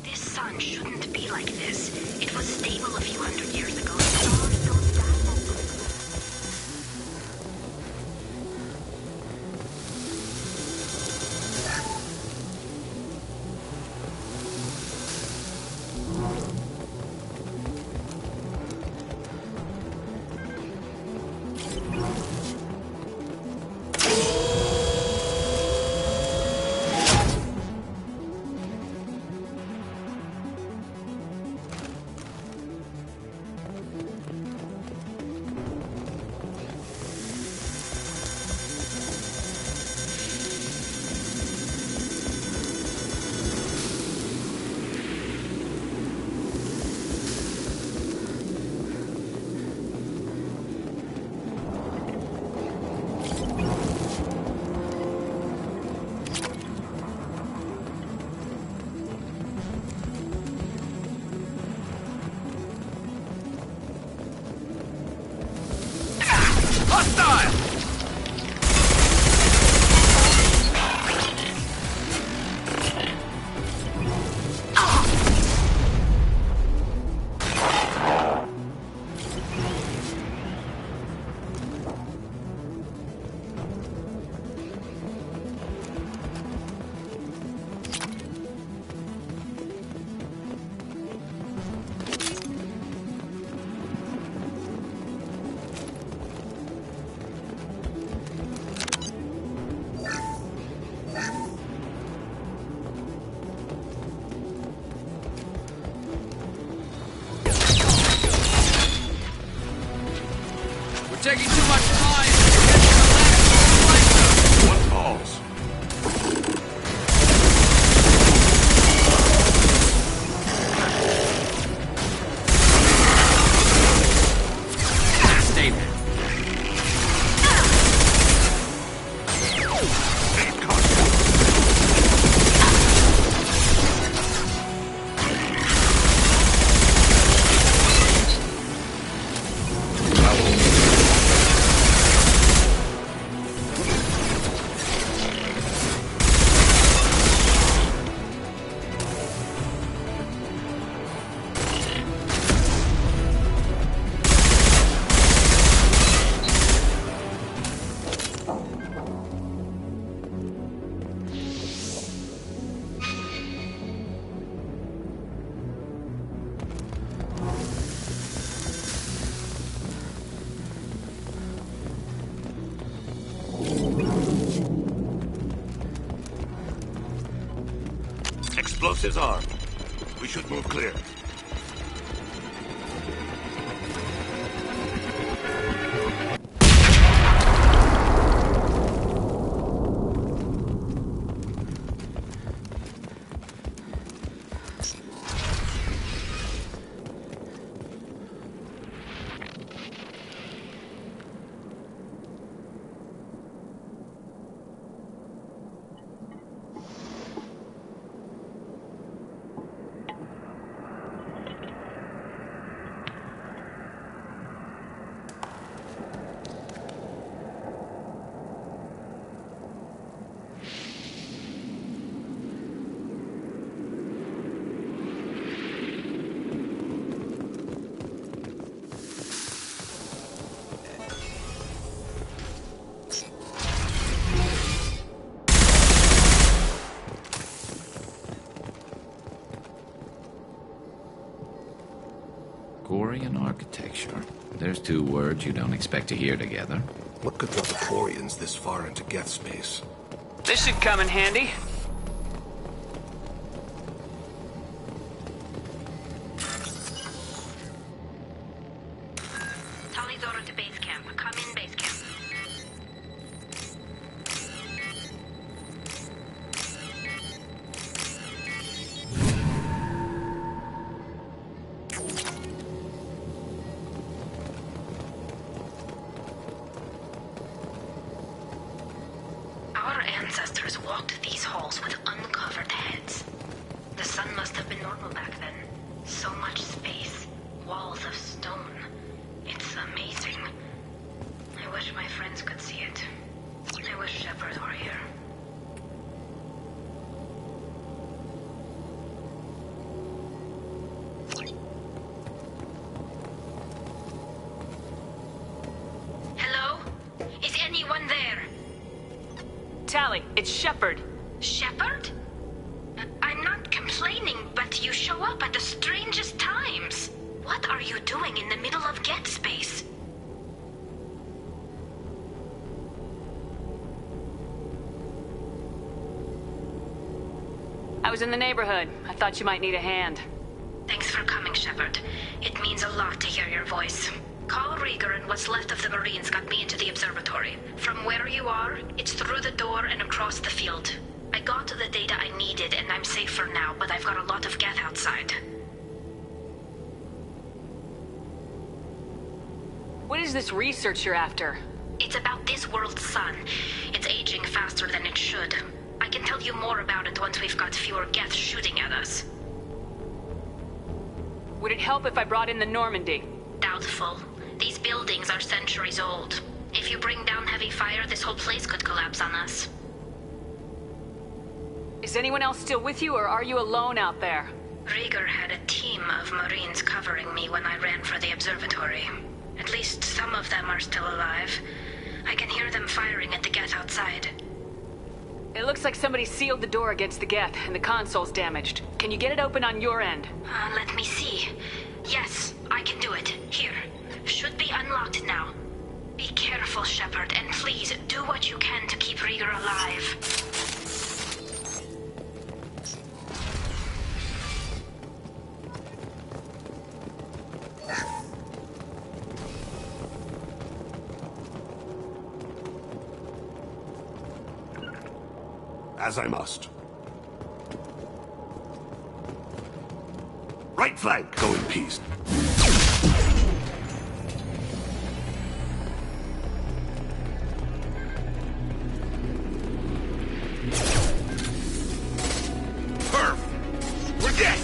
This sun shouldn't be like this. It was stable a few hundred years ago. Stars don't die. Taking too much time. What falls? Stay there. Explosives armed. We should move clear. Quarian architecture. There's two words you don't expect to hear together. What could draw the Quarians this far into Geth space? This should come in handy. Talizora to base camp. Come in, base camp. Our ancestors walked these halls with uncovered heads. The sun must have been normal back then. So much space. Walls of stone. It's amazing. I wish my friends could see it. I wish Tally, it's Shepard. Shepard? I'm not complaining, but you show up at the strangest times. What are you doing in the middle of Get Space? I was in the neighborhood. I thought you might need a hand. Thanks for coming, Shepard. It means a lot to hear your voice. Call Rieger and what's left of the Marines got me into the observatory. From where you are, it's through the door and across the field. I got the data I needed and I'm safe for now, but I've got a lot of geth outside. What is this research you're after? It's about this world's sun. It's aging faster than it should. I can tell you more about it once we've got fewer geth shooting at us. Would it help if I brought in the Normandy? Doubtful. These buildings are centuries old. If you bring down heavy fire, this whole place could collapse on us. Is anyone else still with you, or are you alone out there? Rieger had a team of Marines covering me when I ran for the observatory. At least some of them are still alive. I can hear them firing at the geth outside. It looks like somebody sealed the door against the geth, and the console's damaged. Can you get it open on your end? Let me see. Yes, I can do it. Here. Should be unlocked now. Be careful, Shepard, and please do what you can to keep Rieger alive. As I must. Right flank, go in peace. Perf! We're dead!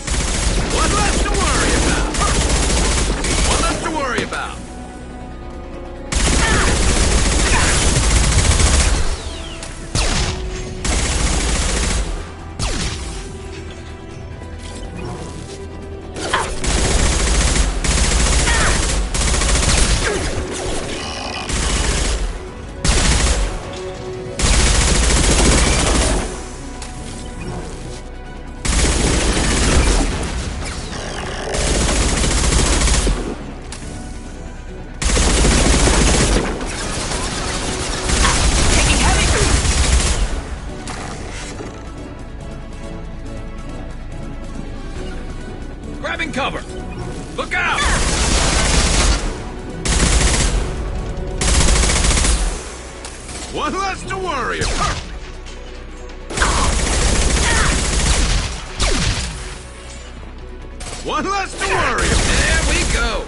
One less to worry about! One less to worry about! Grabbing cover! Look out! One less to worry about! One less to worry about! There we go!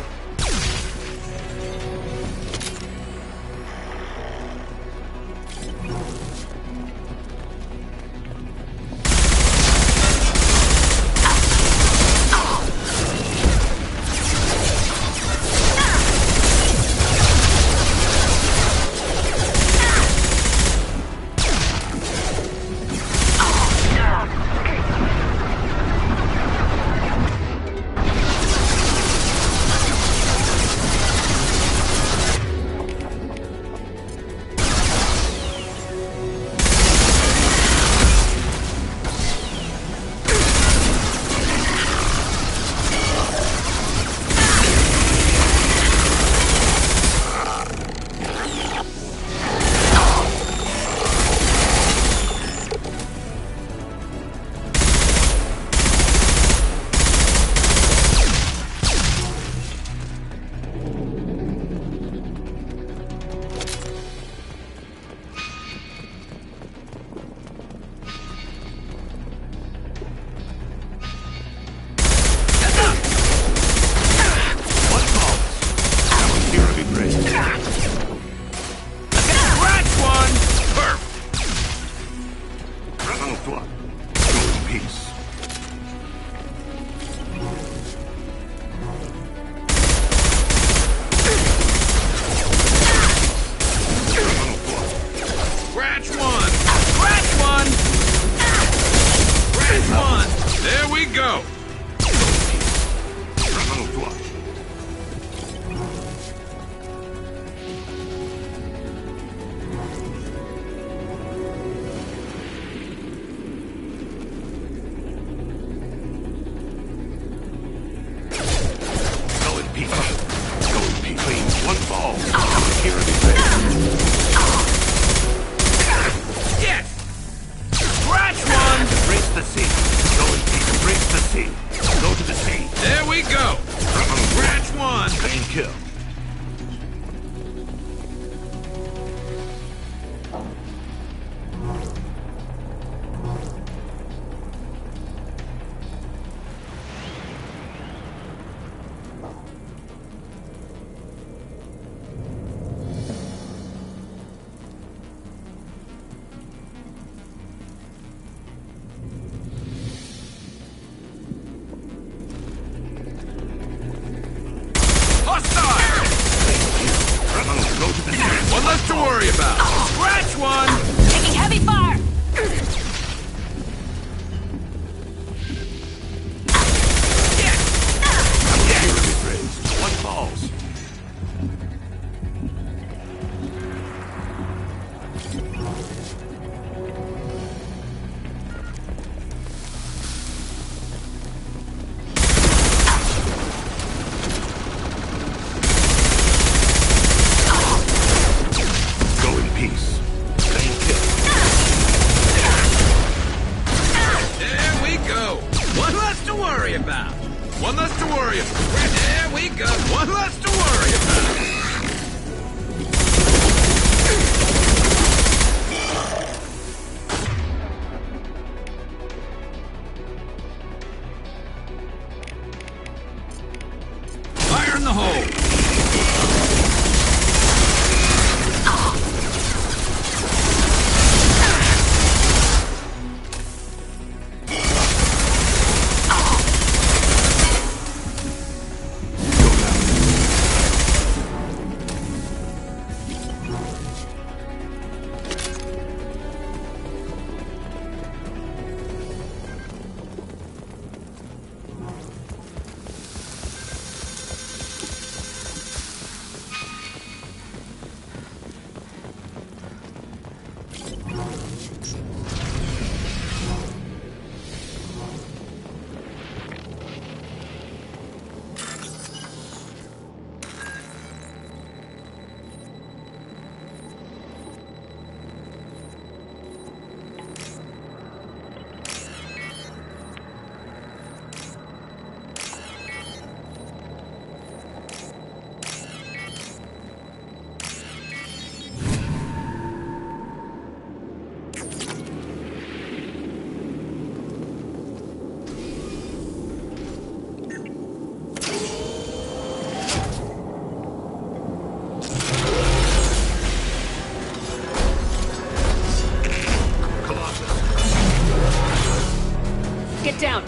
Get down!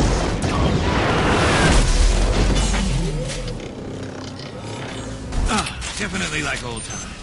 Definitely like old times.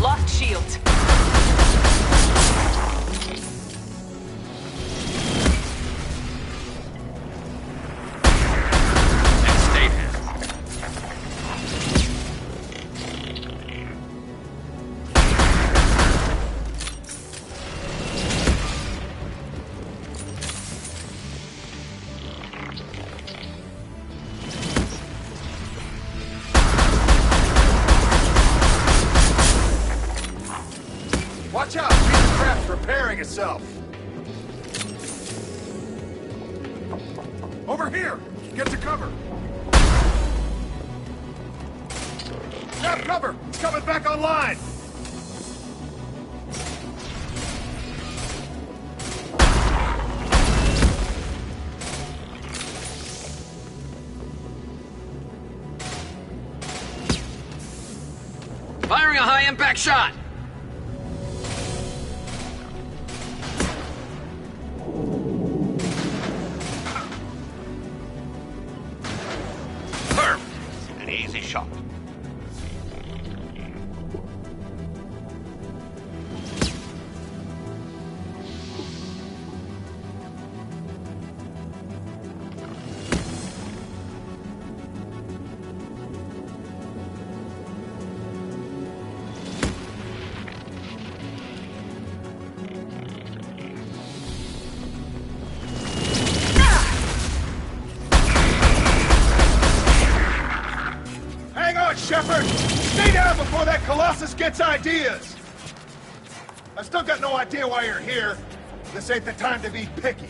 Lost shields. Watch out! Piece of crap's repairing itself. Over here! Get to cover! Grab cover! It's coming back online! Firing a high-impact shot! An easy shot. Shepard! Stay down before that Colossus gets ideas! I still got no idea why you're here. This ain't the time to be picky.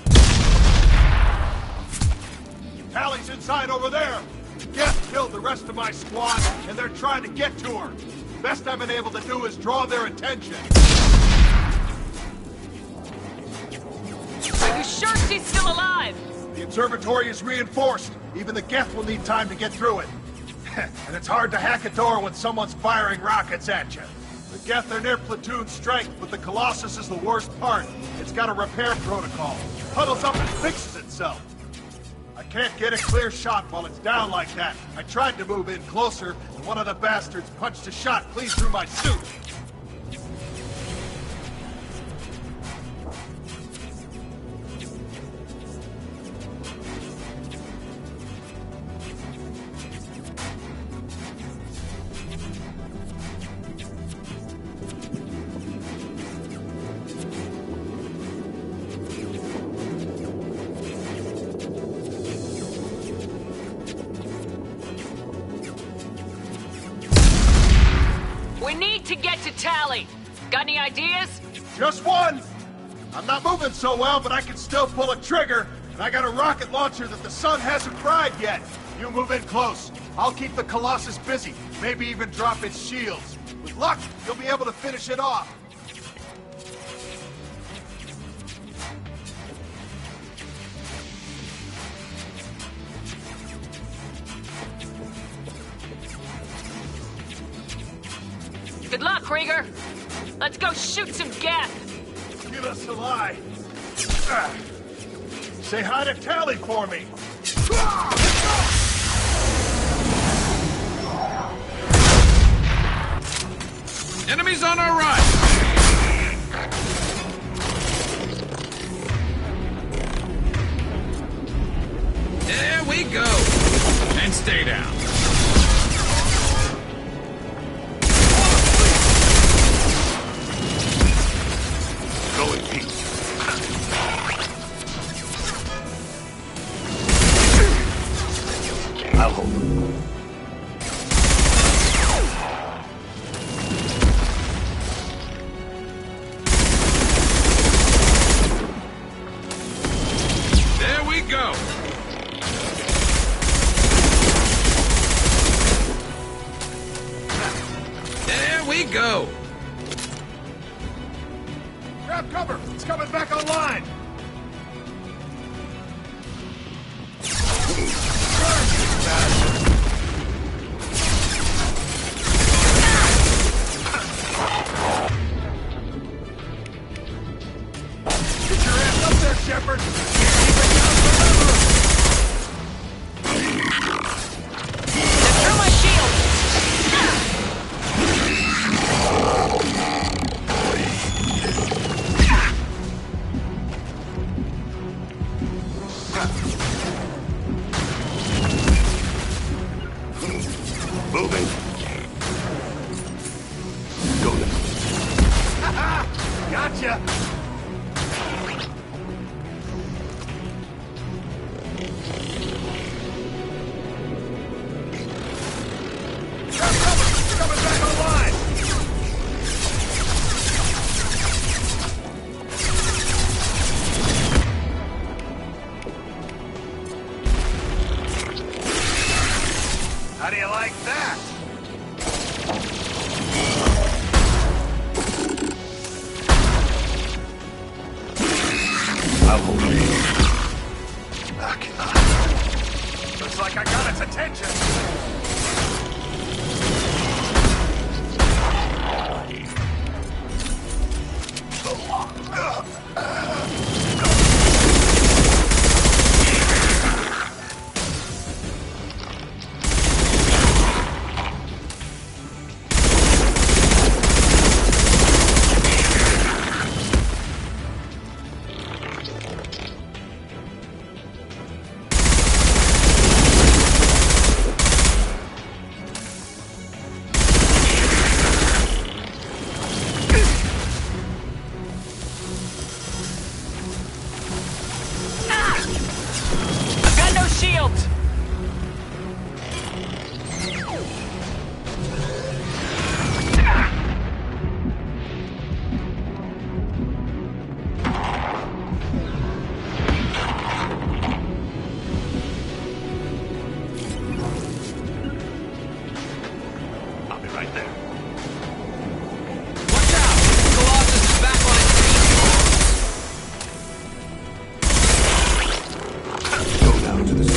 Tally's inside over there! Geth killed the rest of my squad, and they're trying to get to her. Best I've been able to do is draw their attention. Are you sure she's still alive? The observatory is reinforced. Even the Geth will need time to get through it. And it's hard to hack a door when someone's firing rockets at you. The Geth are near platoon strength, but the Colossus is the worst part. It's got a repair protocol. Huddles up and fixes itself. I can't get a clear shot while it's down like that. I tried to move in closer, and one of the bastards punched a shot clean through my suit. We need to get to Tally. Got any ideas? Just one! I'm not moving so well, but I can still pull a trigger, and I got a rocket launcher that the sun hasn't fried yet. You move in close. I'll keep the Colossus busy, maybe even drop its shields. With luck, you'll be able to finish it off. Good luck, Krieger. Let's go shoot some geth. Give us a lie. Say hi to Tally for me. Enemies on our right! There we go! And stay down. Go in peace. I'll hold them. There we go! There we go! Grab cover! It's coming back online! Get your ass up there, Shepard! Through my shield! Moving. Go now. Gotcha! Grab cover! It's coming back online! How do you like that? I'll hold them. Looks like I got its attention. I've got no shields! I'll be right there. Watch out! Colossus is back on its feet. Go now to the sea.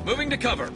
Moving to cover.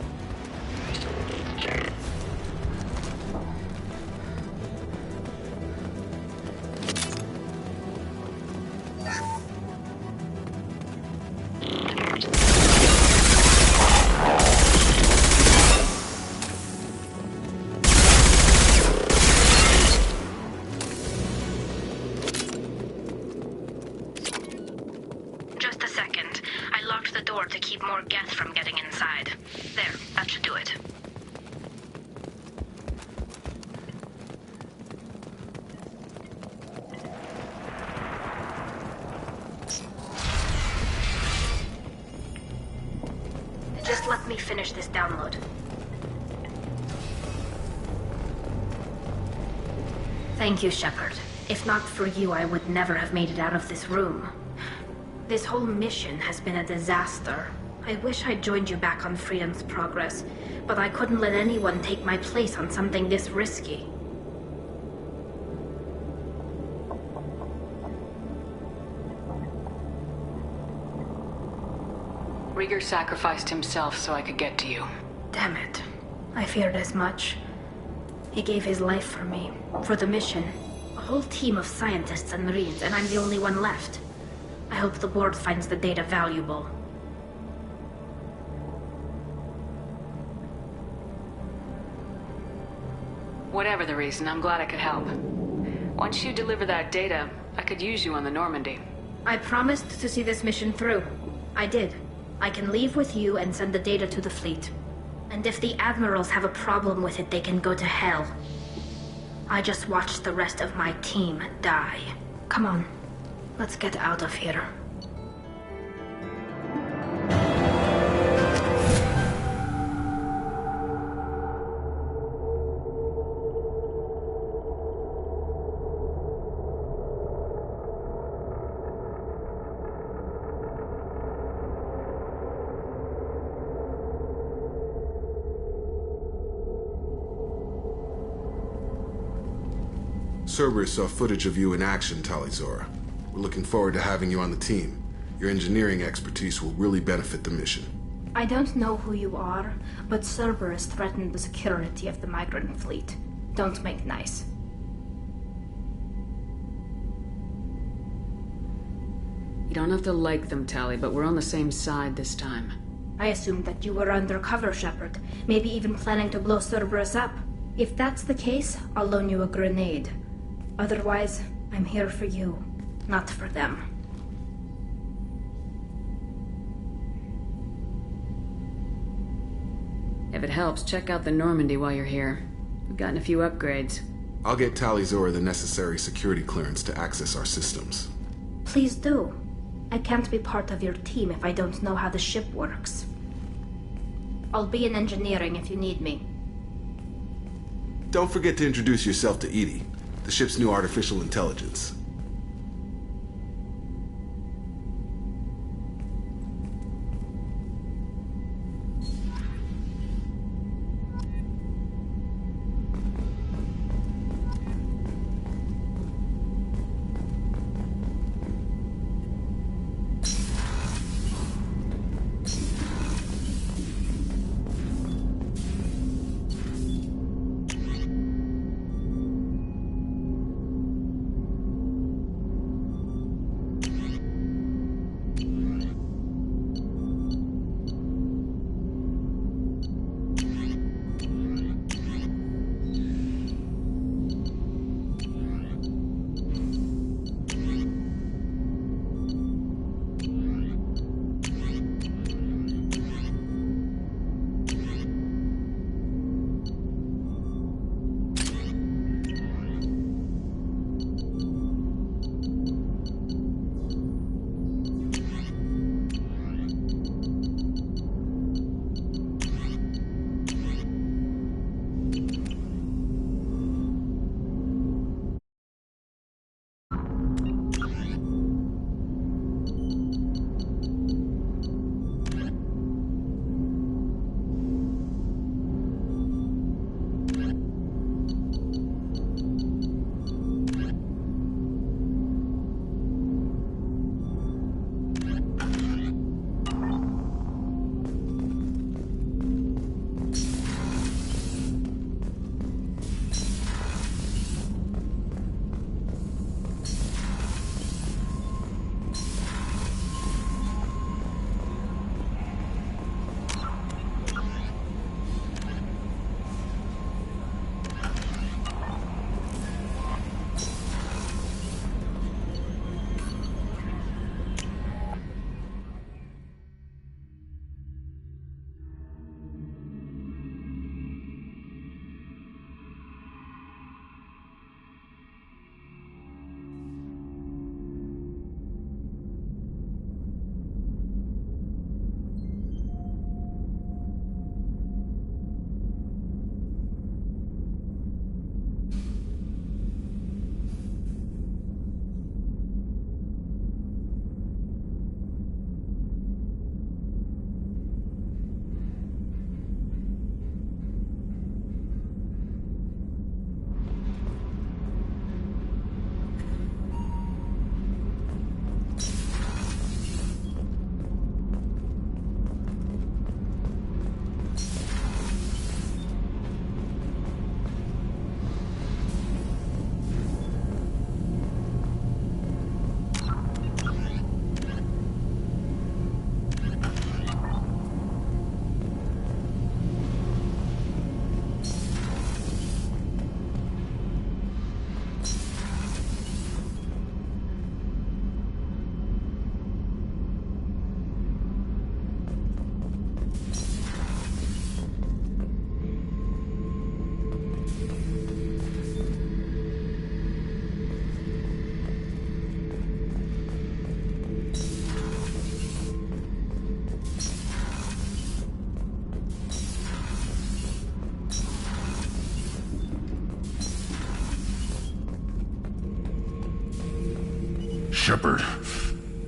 Just a second. I locked the door to keep more Geth from getting inside. There, that should do it. Just let me finish this download. Thank you, Shepard. If not for you, I would never have made it out of this room. This whole mission has been a disaster. I wish I'd joined you back on Freedom's Progress, but I couldn't let anyone take my place on something this risky. Rieger sacrificed himself so I could get to you. Damn it. I feared as much. He gave his life for me, for the mission. A whole team of scientists and Marines, and I'm the only one left. I hope the board finds the data valuable. Whatever the reason, I'm glad I could help. Once you deliver that data, I could use you on the Normandy. I promised to see this mission through. I did. I can leave with you and send the data to the fleet. And if the admirals have a problem with it, they can go to hell. I just watched the rest of my team die. Come on, let's get out of here. Cerberus saw footage of you in action, Talizora. We're looking forward to having you on the team. Your engineering expertise will really benefit the mission. I don't know who you are, but Cerberus threatened the security of the migrant fleet. Don't make nice. You don't have to like them, Tali, but we're on the same side this time. I assumed that you were undercover, Shepard. Maybe even planning to blow Cerberus up. If that's the case, I'll loan you a grenade. Otherwise, I'm here for you, not for them. If it helps, check out the Normandy while you're here. We've gotten a few upgrades. I'll get Talizora the necessary security clearance to access our systems. Please do. I can't be part of your team if I don't know how the ship works. I'll be in engineering if you need me. Don't forget to introduce yourself to EDI, the ship's new artificial intelligence. Shepard,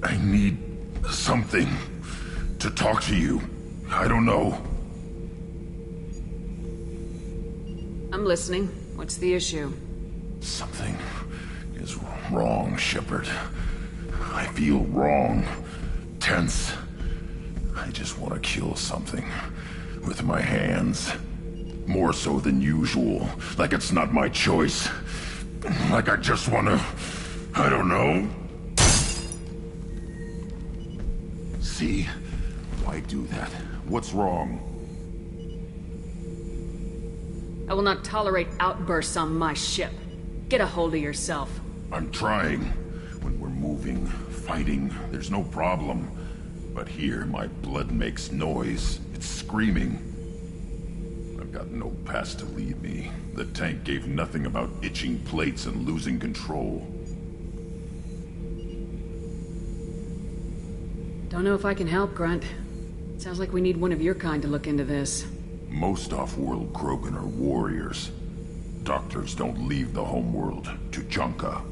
I need something to talk to you. I don't know. I'm listening. What's the issue? Something is wrong, Shepard. I feel wrong. Tense. I just want to kill something. With my hands. More so than usual. Like it's not my choice. Like I just want to... I don't know. See? Why do that? What's wrong? I will not tolerate outbursts on my ship. Get a hold of yourself. I'm trying. When we're moving, fighting, there's no problem. But here, my blood makes noise. It's screaming. I've got no past to lead me. The tank gave nothing about itching plates and losing control. Don't know if I can help, Grunt. Sounds like we need one of your kind to look into this. Most off-world Krogan are warriors. Doctors don't leave the homeworld to Junka.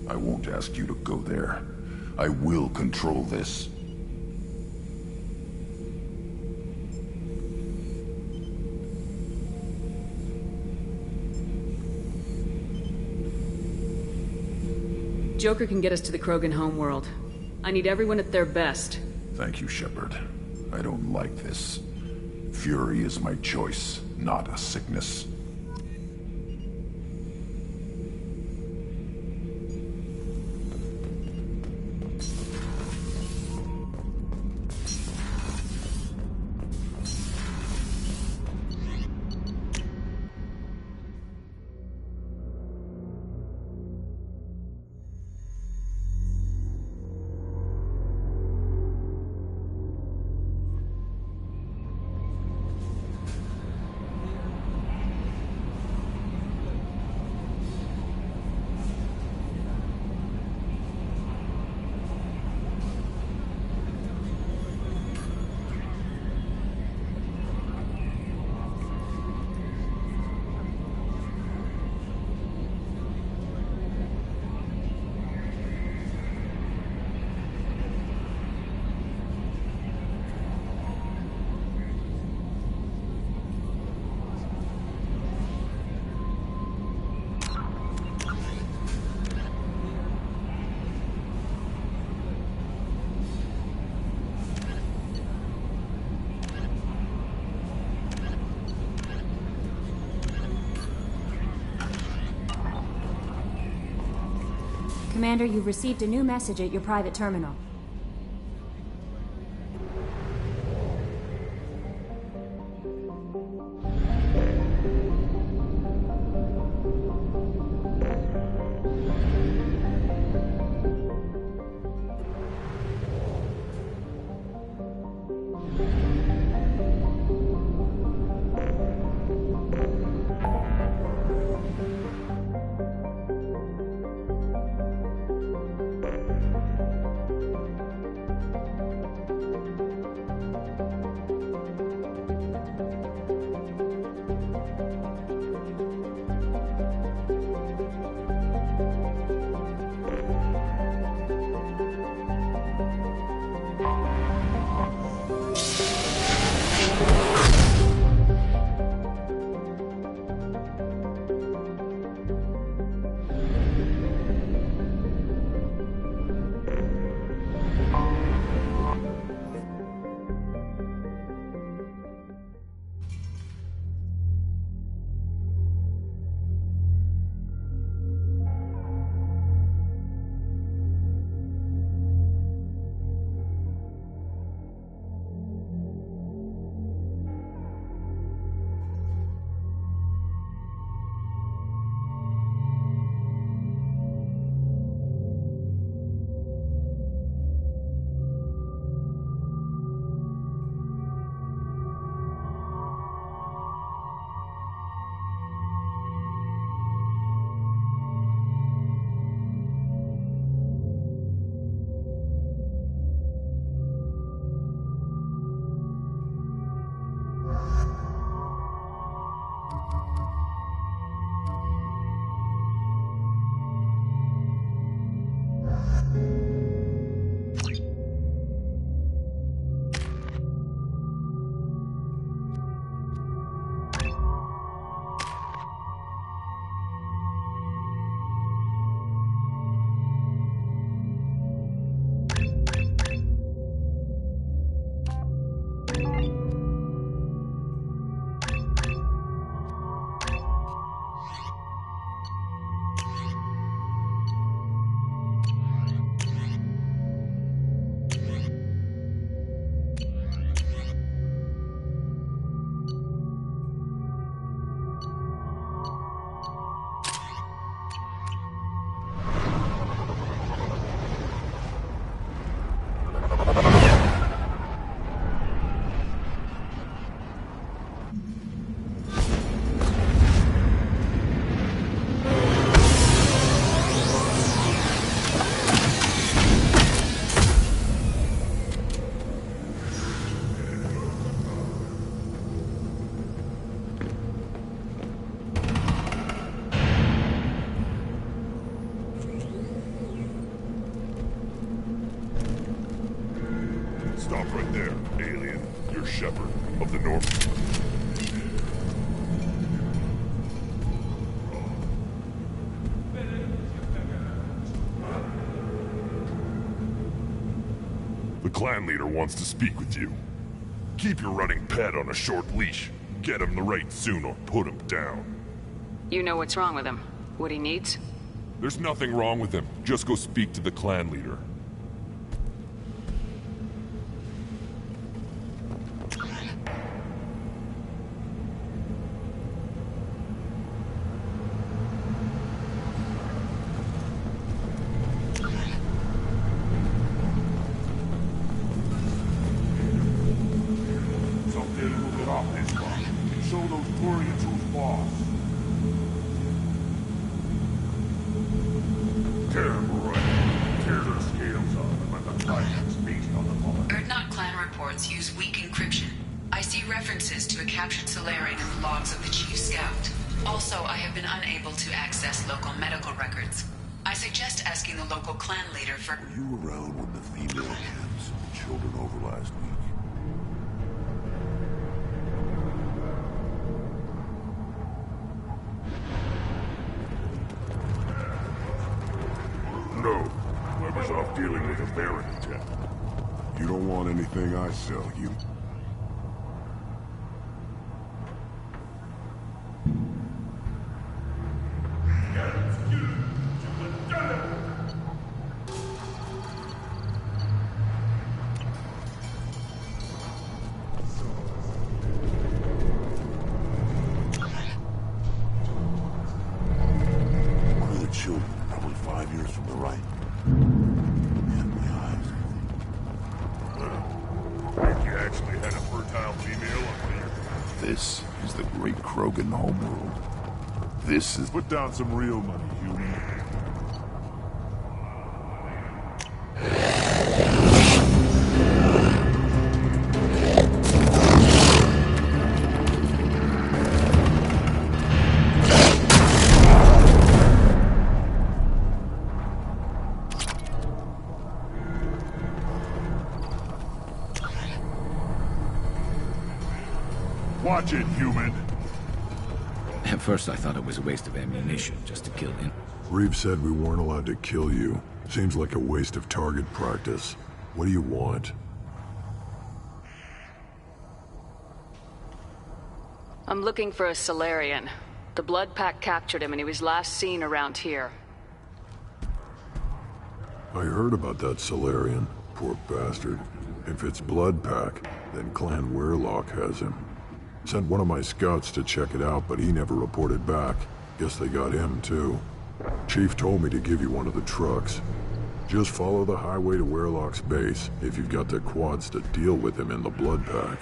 I won't ask you to go there. I will control this. Joker can get us to the Krogan homeworld. I need everyone at their best. Thank you, Shepard. I don't like this. Fury is my choice, not a sickness. Commander, you've received a new message at your private terminal. of the North. The clan leader wants to speak with you. Keep your running pet on a short leash. Get him the right soon or put him down. You know what's wrong with him? What he needs? There's nothing wrong with him. Just go speak to the clan leader. Use weak encryption. I see references to a captured Solarian in the logs of the Chief Scout. Also, I have been unable to access local medical records. I suggest asking the local clan leader for— Were you around when the female camps and the children over last week? No. Whoever's off dealing with a Baron attack. You don't want anything I sell you. One of the children, probably 5 years from the right. And my eyes. Think you actually had a fertile female up there? This is the great Krogan homeworld. This is— Put down some real money, human. Watch it, human! At first I thought it was a waste of ammunition just to kill him. Reeves said we weren't allowed to kill you. Seems like a waste of target practice. What do you want? I'm looking for a Solarian. The Blood Pack captured him and he was last seen around here. I heard about that Solarian. Poor bastard. If it's Blood Pack, then Clan Weirlock has him. Sent one of my scouts to check it out, but he never reported back. Guess they got him, too. Chief told me to give you one of the trucks. Just follow the highway to Weirlock's base, if you've got the quads to deal with him in the Blood Pack.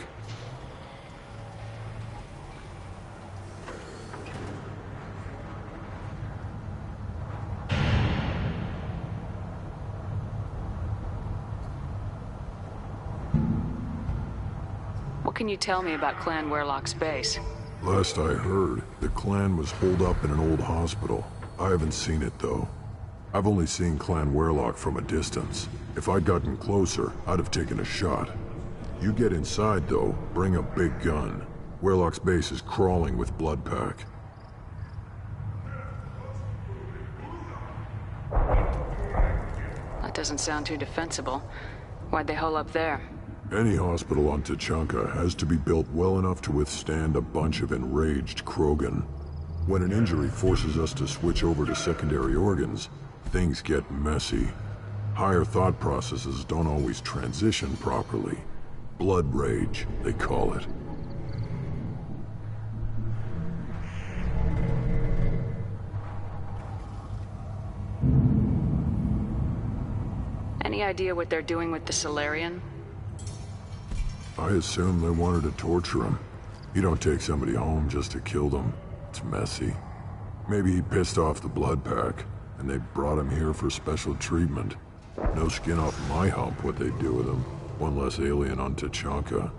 What can you tell me about Clan Weirlock's base? Last I heard, the clan was holed up in an old hospital. I haven't seen it, though. I've only seen Clan Weirlock from a distance. If I'd gotten closer, I'd have taken a shot. You get inside, though, bring a big gun. Weirlock's base is crawling with Blood Pack. That doesn't sound too defensible. Why'd they hole up there? Any hospital on Tachanka has to be built well enough to withstand a bunch of enraged Krogan. When an injury forces us to switch over to secondary organs, things get messy. Higher thought processes don't always transition properly. Blood rage, they call it. Any idea what they're doing with the Solarian? I assume they wanted to torture him. You don't take somebody home just to kill them. It's messy. Maybe he pissed off the Blood Pack, and they brought him here for special treatment. No skin off my hump what they do with him. One less alien on Tachanka.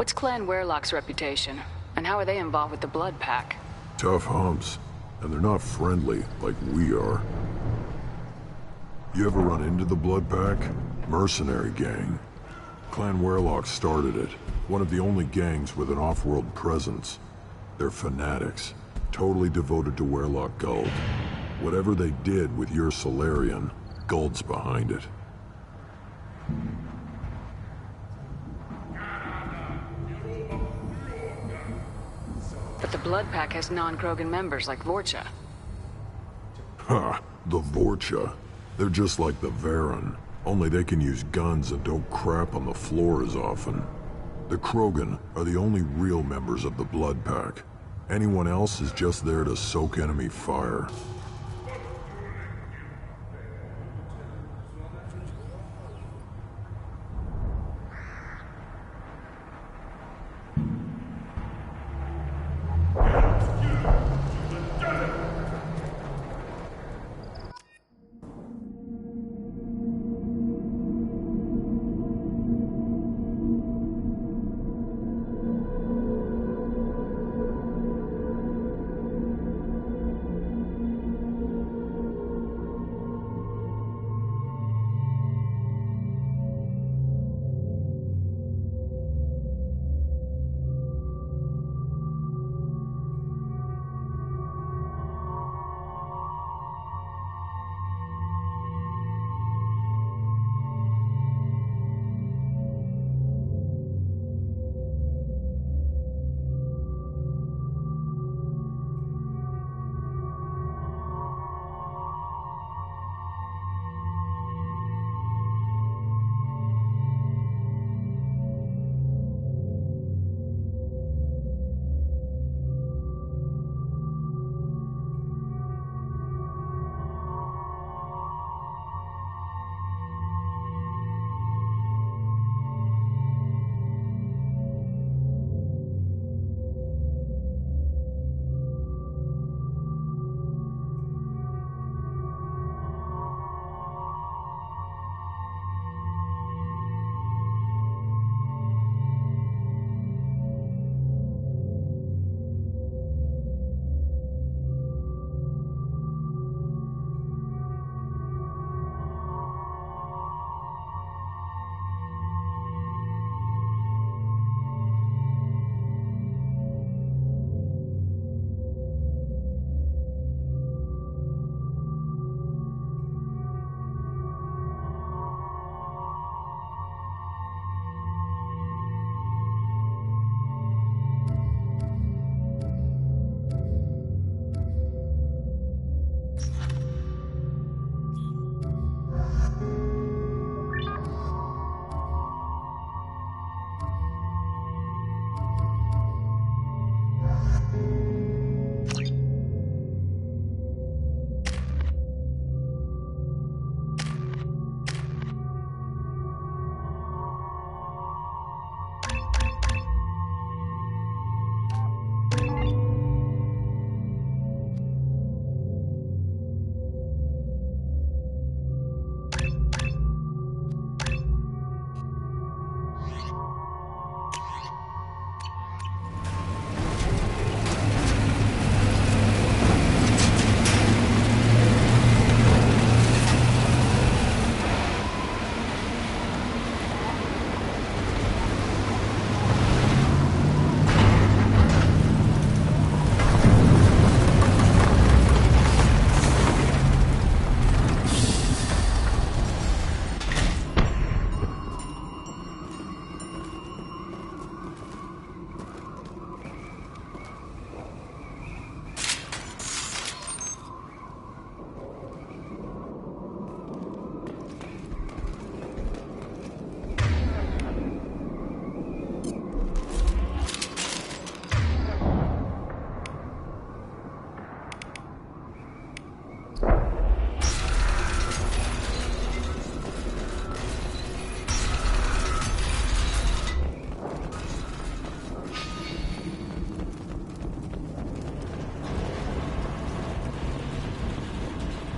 What's Clan Werelock's reputation? And how are they involved with the Blood Pack? Tough humps. And they're not friendly like we are. You ever run into the Blood Pack? Mercenary gang. Clan Werelock started it. One of the only gangs with an off-world presence. They're fanatics. Totally devoted to Werelock Guld. Whatever they did with your Solarian, Guld's behind it. But the Blood Pack has non-Krogan members like Vorcha. Ha! The Vorcha. They're just like the Varen. Only they can use guns and don't crap on the floor as often. The Krogan are the only real members of the Blood Pack. Anyone else is just there to soak enemy fire.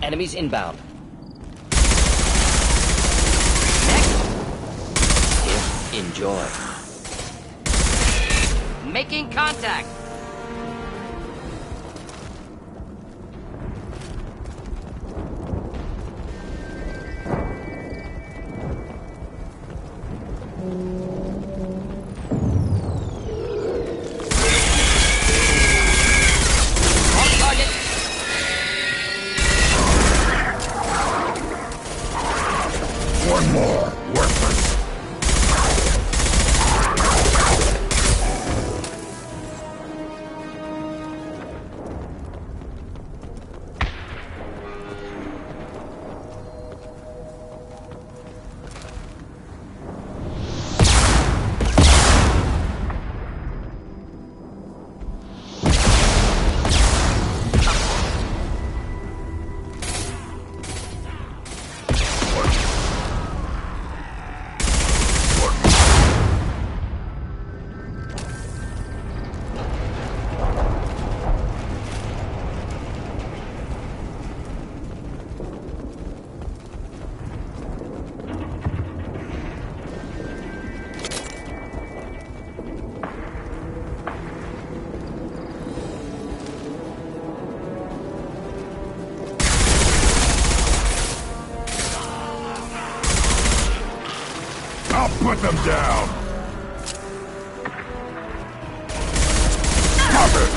Enemies inbound. Next. Enjoy. Making contact! One more, worthless. I'll put them down! Stop it!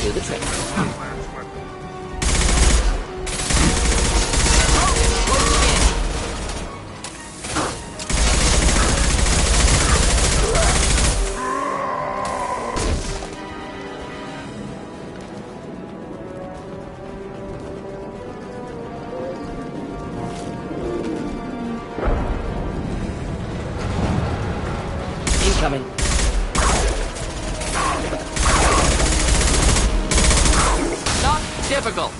Do the trick. Incoming. Not difficult.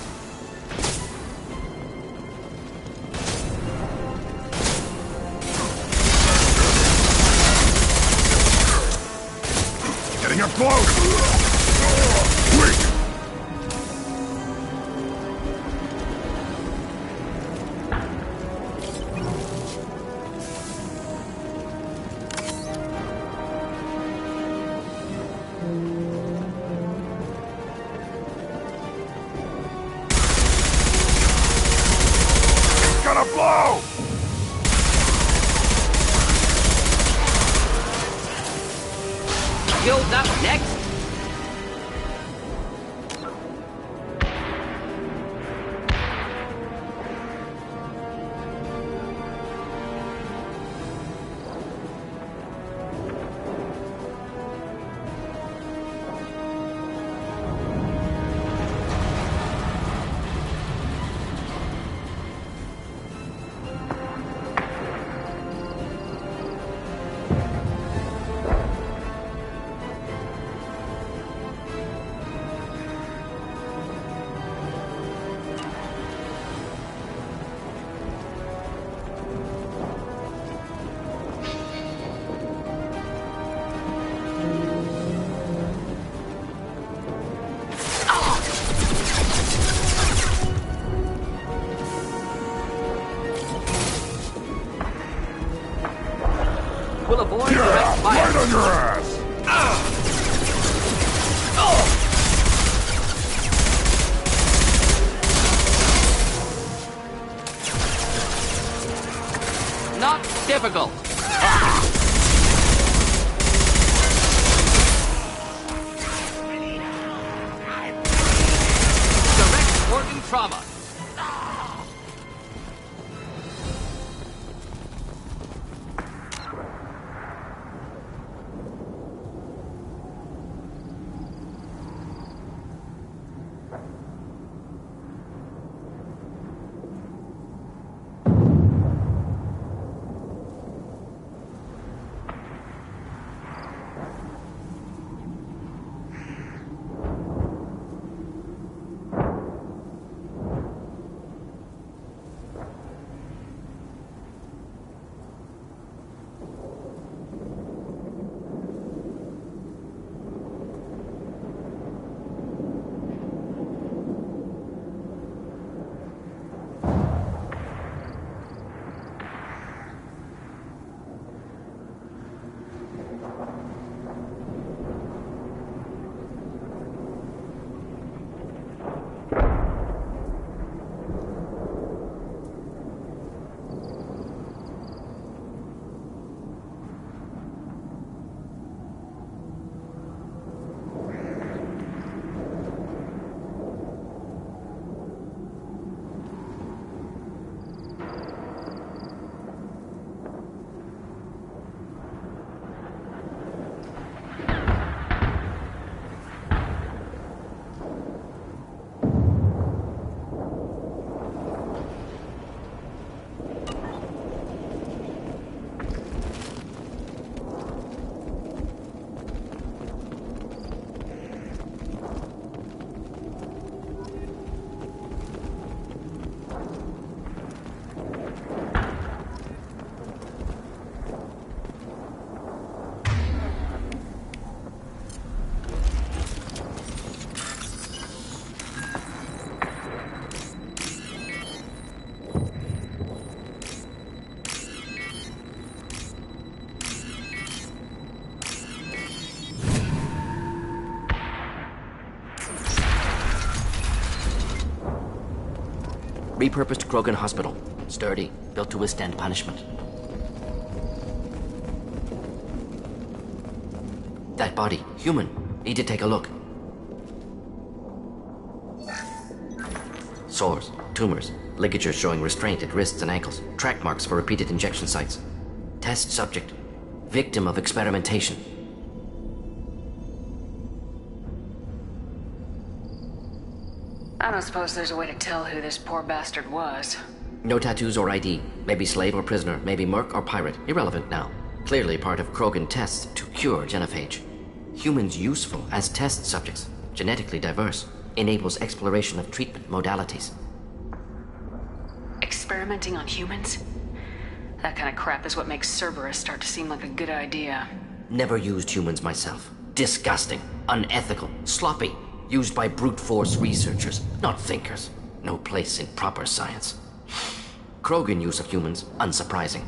Getting up close! Quick! It's gonna blow! Skilled up next. We'll avoid direct fire. Right on your ass! Not difficult. Direct organ trauma. Repurposed Krogan Hospital. Sturdy, built to withstand punishment. That body, human. Need to take a look. Sores, tumors, ligatures showing restraint at wrists and ankles, track marks for repeated injection sites. Test subject, victim of experimentation. I don't suppose there's a way to tell who this poor bastard was. No tattoos or ID. Maybe slave or prisoner, maybe merc or pirate. Irrelevant now. Clearly part of Krogan tests to cure genophage. Humans useful as test subjects. Genetically diverse. Enables exploration of treatment modalities. Experimenting on humans? That kind of crap is what makes Cerberus start to seem like a good idea. Never used humans myself. Disgusting. Unethical. Sloppy. Used by brute force researchers, not thinkers. No place in proper science. Krogan use of humans, unsurprising.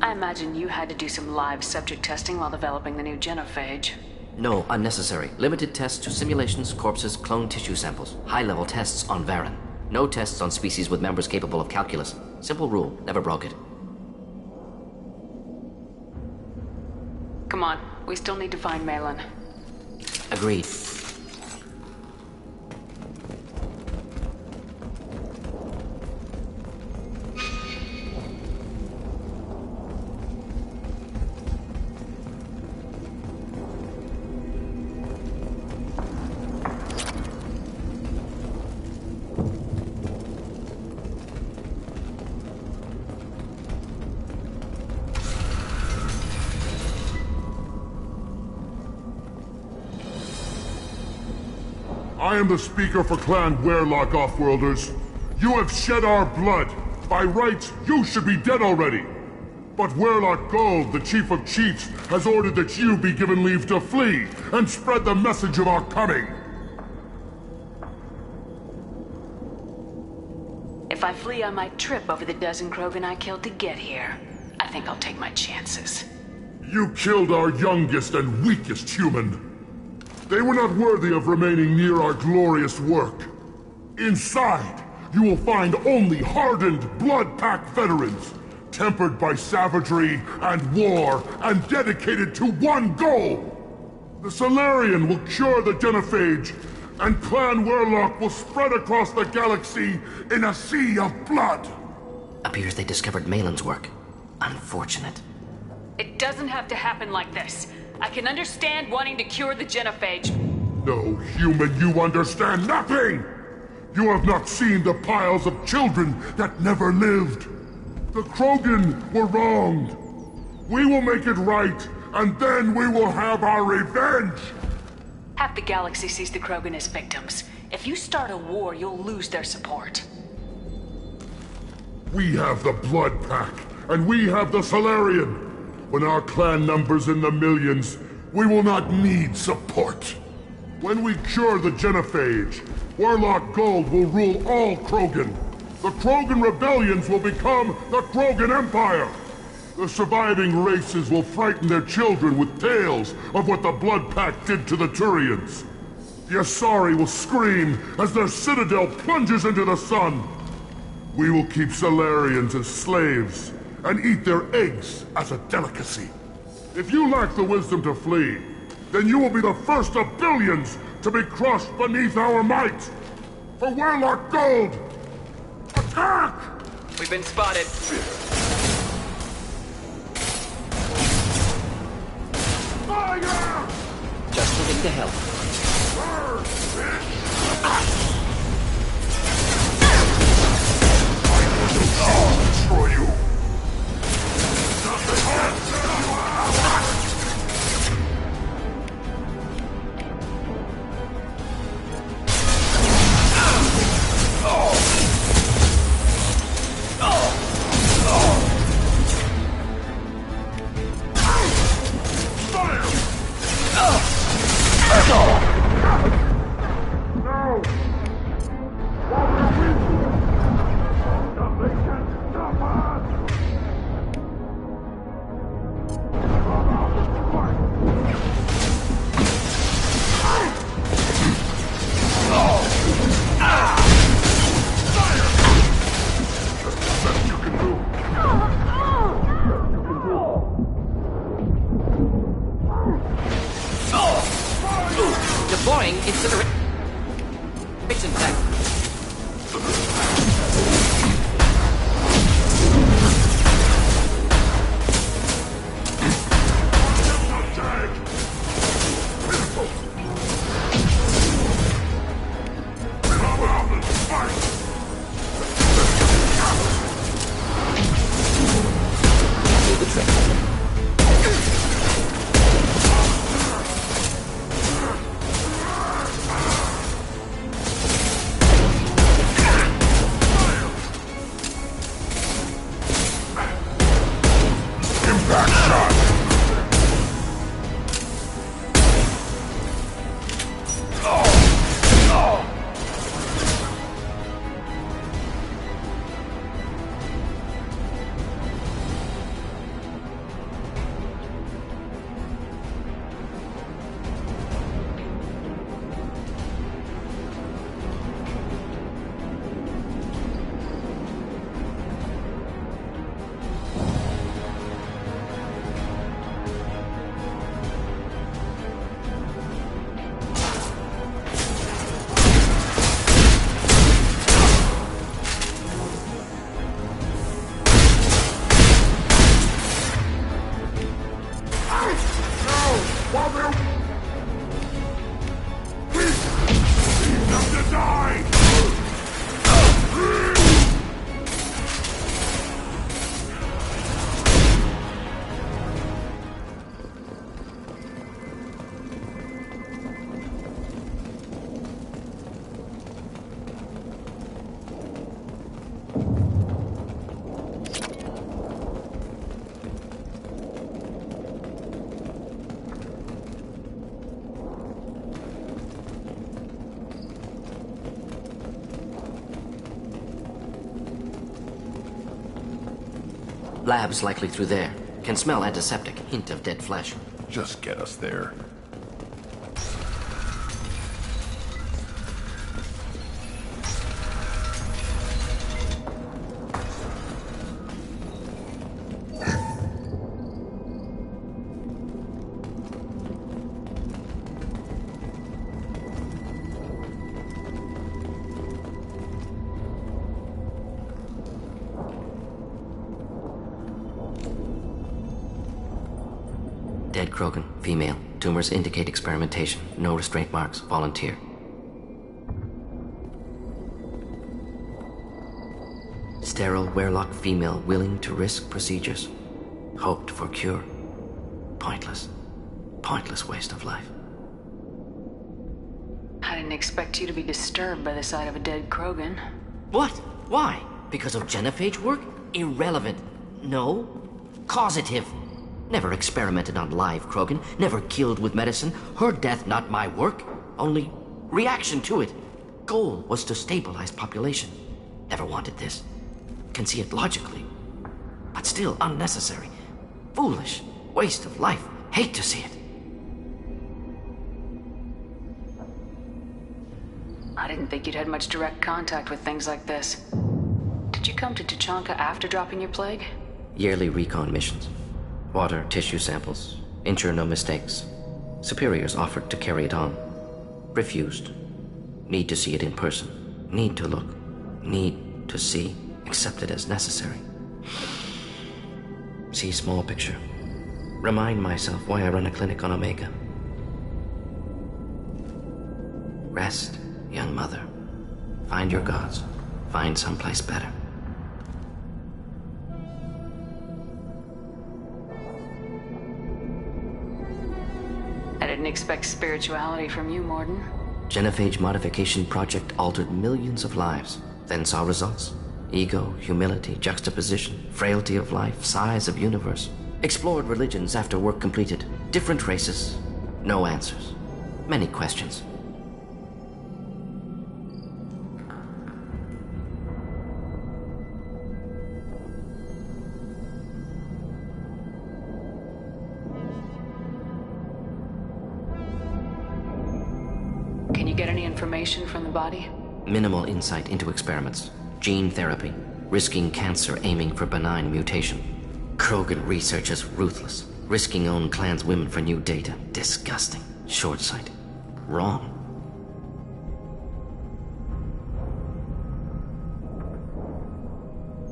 I imagine you had to do some live subject testing while developing the new genophage. No, unnecessary. Limited tests to simulations, corpses, cloned tissue samples. High-level tests on Varen. No tests on species with members capable of calculus. Simple rule, never broke it. Come on, we still need to find Malin. Agreed. I am the speaker for Clan Werlock, Offworlders. You have shed our blood. By rights, you should be dead already. But Werlock Gold, the Chief of Chiefs, has ordered that you be given leave to flee and spread the message of our coming. If I flee, I might trip over the dozen Krogan I killed to get here. I think I'll take my chances. You killed our youngest and weakest human. They were not worthy of remaining near our glorious work. Inside, you will find only hardened, blood-packed veterans, tempered by savagery and war, and dedicated to one goal. The Solarian will cure the genophage, and Clan Werlock will spread across the galaxy in a sea of blood. Appears they discovered Malin's work. Unfortunate. It doesn't have to happen like this. I can understand wanting to cure the genophage. No, human, you understand nothing! You have not seen the piles of children that never lived. The Krogan were wronged. We will make it right, and then we will have our revenge! Half the galaxy sees the Krogan as victims. If you start a war, you'll lose their support. We have the Blood Pack, and we have the Solarian. When our clan numbers in the millions, we will not need support. When we cure the genophage, Werlock Gold will rule all Krogan. The Krogan rebellions will become the Krogan Empire. The surviving races will frighten their children with tales of what the Blood Pack did to the Turians. The Asari will scream as their citadel plunges into the sun. We will keep Solarians as slaves and eat their eggs as a delicacy. If you lack the wisdom to flee, then you will be the first of billions to be crushed beneath our might. For Werlock Gold, attack! We've been spotted. Just looking to help. I'll destroy you. Deploying incineration tank. Do the trick. Labs likely through there. Can smell antiseptic. Hint of dead flesh. Just get us there. Dead Krogan, female. Tumors indicate experimentation. No restraint marks. Volunteer. Sterile, werelock female willing to risk procedures. Hoped for cure. Pointless. Pointless waste of life. I didn't expect you to be disturbed by the sight of a dead Krogan. What? Why? Because of genophage work? Irrelevant. No. Causative. Never experimented on live Krogan. Never killed with medicine. Her death not my work. Only reaction to it. Goal was to stabilize population. Never wanted this. Can see it logically. But still unnecessary. Foolish. Waste of life. Hate to see it. I didn't think you'd had much direct contact with things like this. Did you come to Tuchanka after dropping your plague? Yearly recon missions. Water, tissue samples. Ensure no mistakes. Superiors offered to carry it on. Refused. Need to see it in person. Need to look. Need to see. Accept it as necessary. See small picture. Remind myself why I run a clinic on Omega. Rest, young mother. Find your gods. Find someplace better. I didn't expect spirituality from you, Morden. Genophage modification project altered millions of lives, then saw results. Ego, humility, juxtaposition, frailty of life, size of universe. Explored religions after work completed. Different races. No answers. Many questions. Can you get any information from the body? Minimal insight into experiments. Gene therapy. Risking cancer, aiming for benign mutation. Krogan research is ruthless. Risking own clan's women for new data. Disgusting. Short-sighted. Wrong.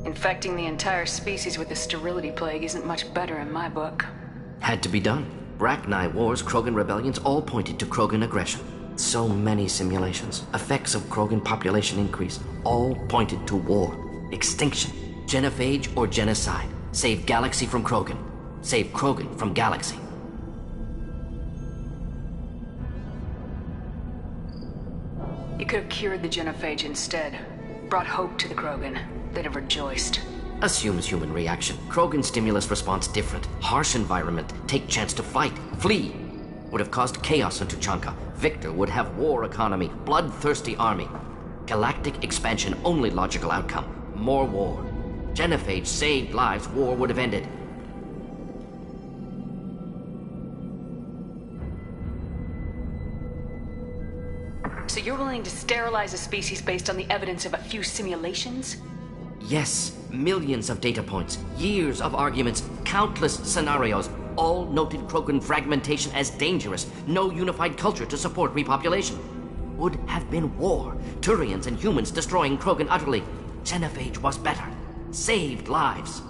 Infecting the entire species with the sterility plague isn't much better in my book. Had to be done. Rachni wars, Krogan rebellions, all pointed to Krogan aggression. So many simulations. Effects of Krogan population increase. All pointed to war. Extinction. Genophage or genocide. Save Galaxy from Krogan. Save Krogan from Galaxy. You could have cured the genophage instead. Brought hope to the Krogan. They'd have rejoiced. Assumes human reaction. Krogan stimulus response different. Harsh environment. Take chance to fight. Flee. Would have caused chaos on Tuchanka. Victor would have war economy. Bloodthirsty army. Galactic expansion only logical outcome. More war. Genophage saved lives. War would have ended. So you're willing to sterilize a species based on the evidence of a few simulations? Yes, millions of data points, years of arguments, countless scenarios, all noted Krogan fragmentation as dangerous, no unified culture to support repopulation. Would have been war, Turians and humans destroying Krogan utterly. Genophage was better, saved lives.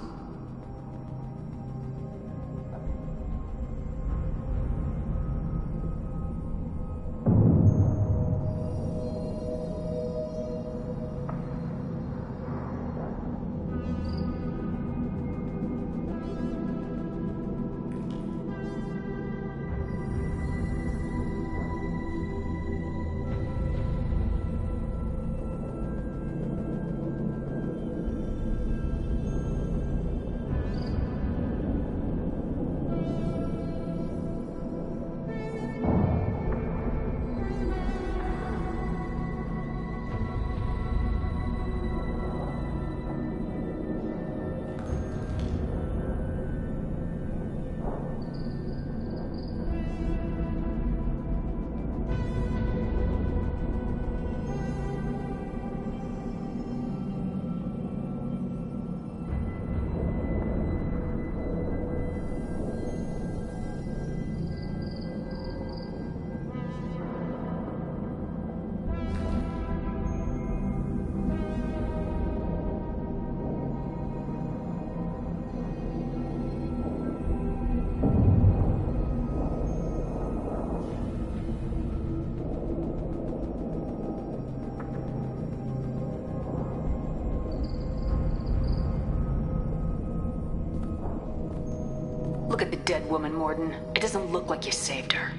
Look at the dead woman, Morden. It doesn't look like you saved her.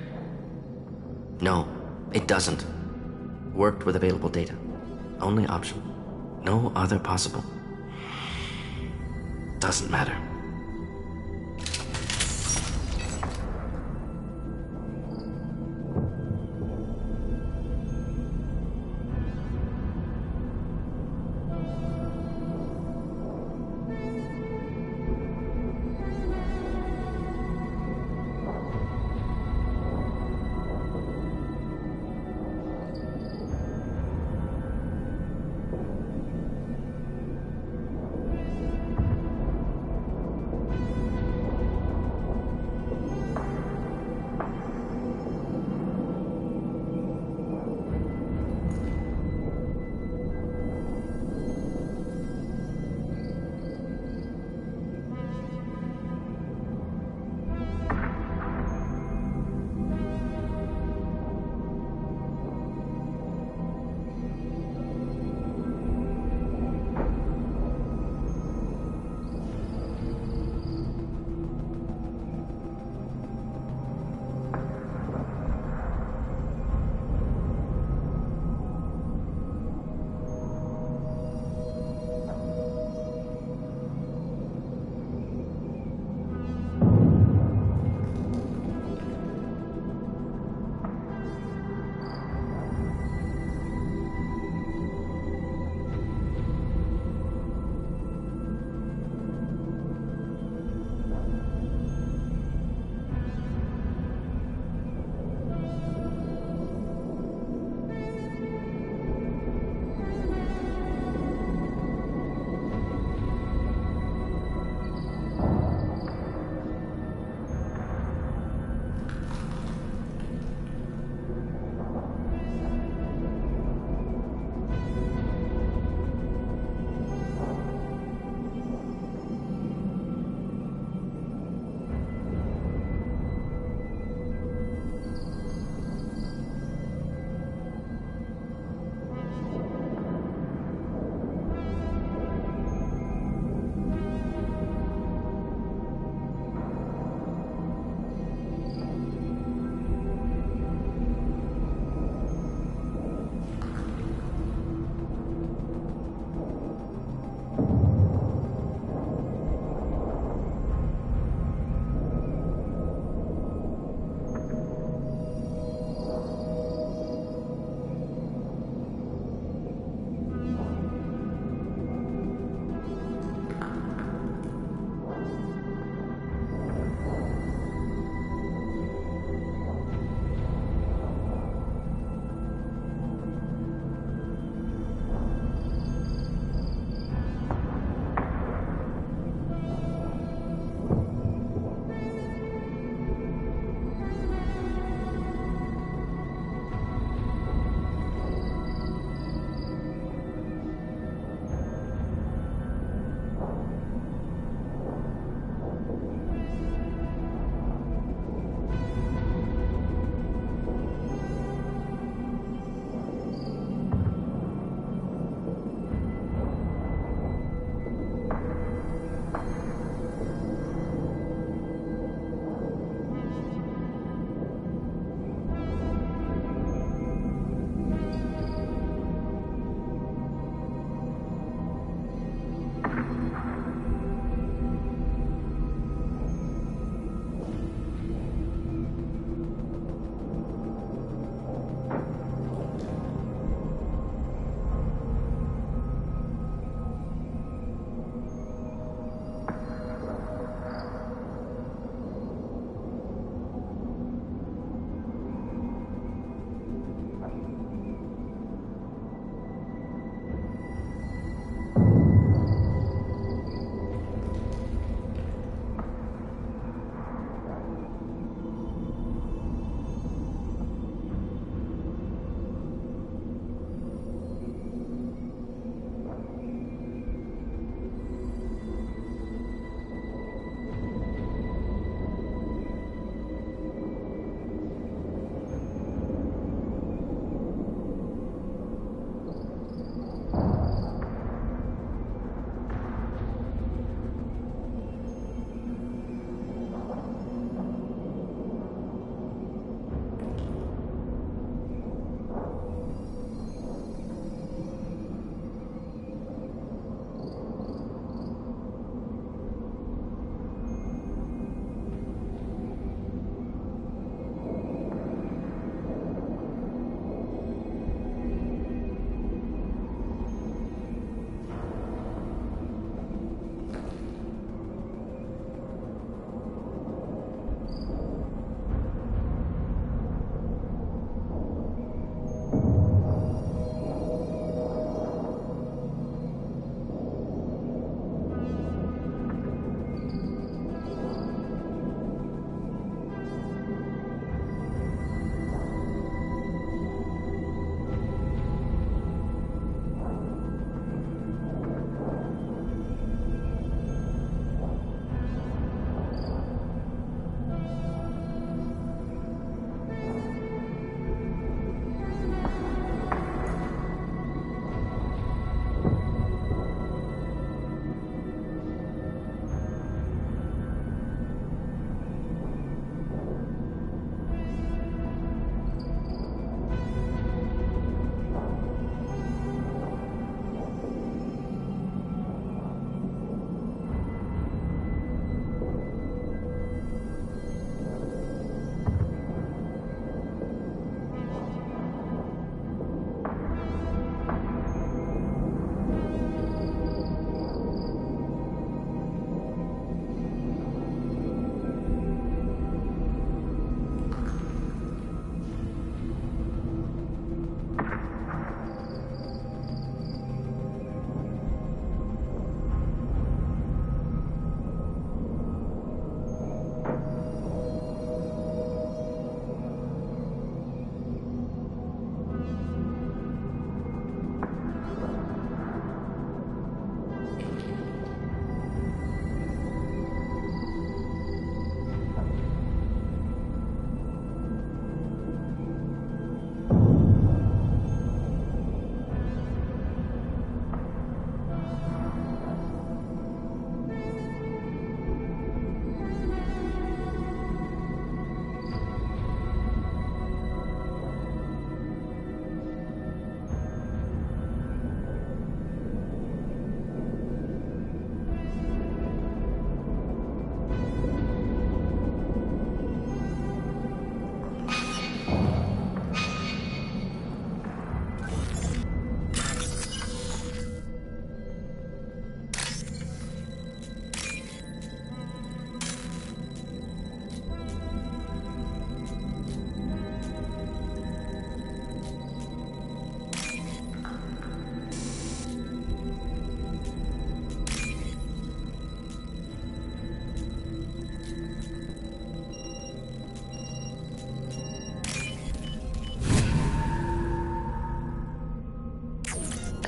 No, it doesn't. Worked with available data. Only option. No other possible. Doesn't matter.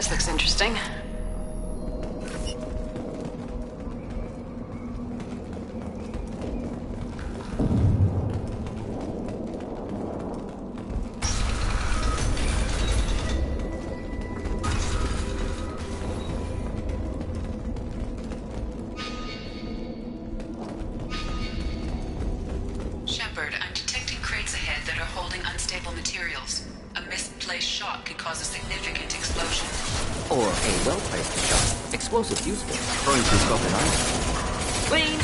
This looks interesting. Shepard, I'm detecting crates ahead that are holding unstable materials. A misplaced shot could cause a significant explosion. Or A well-placed shot. Explosive useful. Burns through scope and ice. Clean!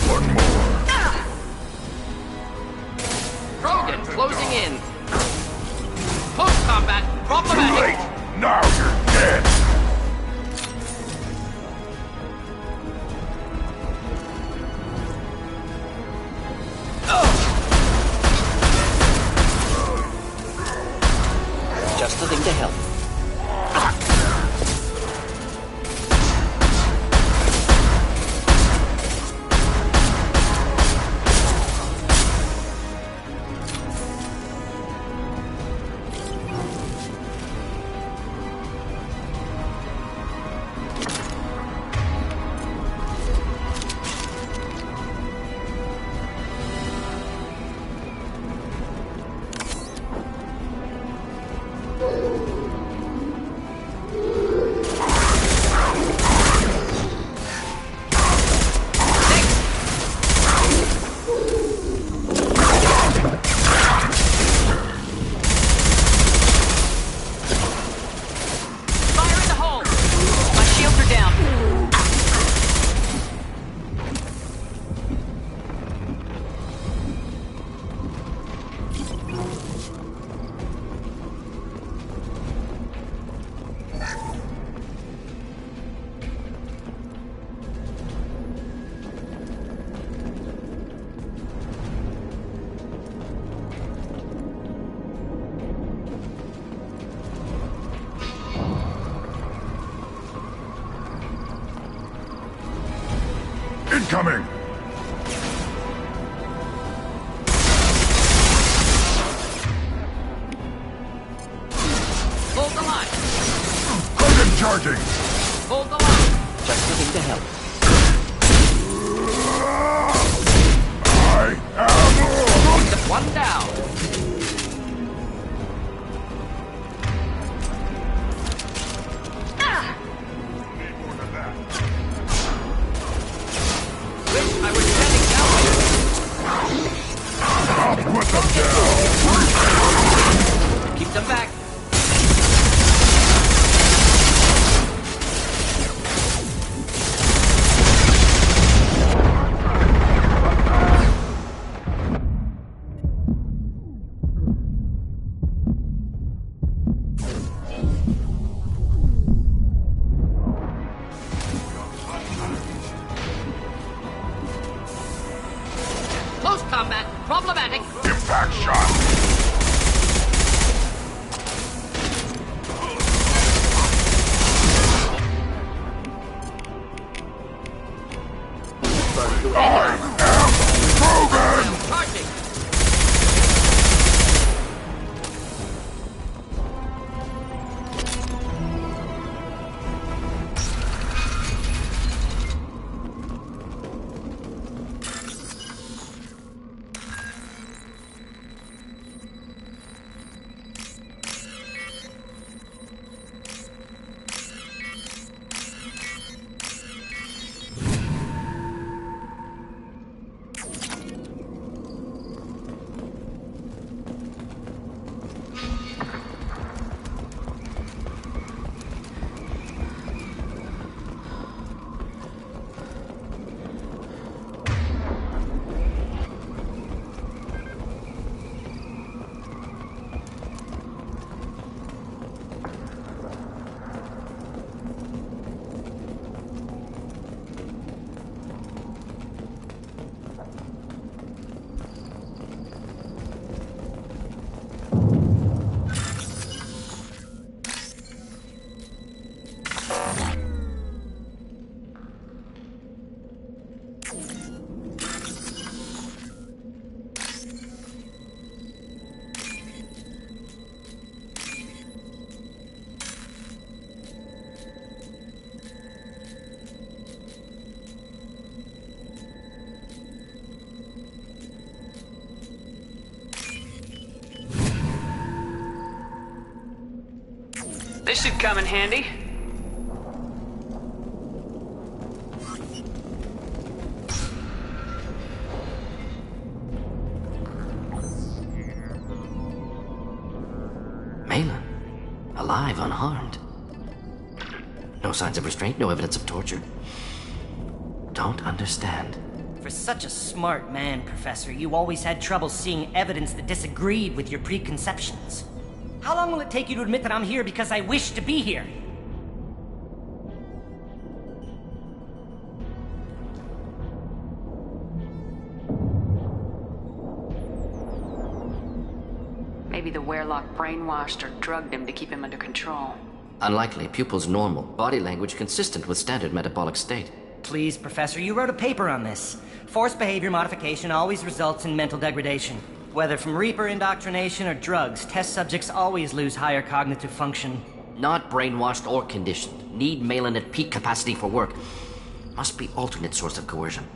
One more. Krogan closing in. Close combat. Problematic. Now you're dead. Just the thing to help. Incoming! Hold the line. Krogan charging! Hold the line. Just the thing to help. I am... One down. I was standing down. I'll put them down! Keep them back. Close combat. Problematic. Impact shot! I am Krogan! Charging. This should come in handy. Malin, alive, unharmed. No signs of restraint, no evidence of torture. Don't understand. For such a smart man, Professor, you always had trouble seeing evidence that disagreed with your preconceptions. How long will it take you to admit that I'm here because I wish to be here? Maybe the Werelock brainwashed or drugged him to keep him under control. Unlikely. Pupil's normal. Body language consistent with standard metabolic state. Please, Professor, you wrote a paper on this. Forced behavior modification always results in mental degradation. Whether from Reaper indoctrination or drugs, test subjects always lose higher cognitive function. Not brainwashed or conditioned. Need Malin at peak capacity for work. Must be alternate source of coercion.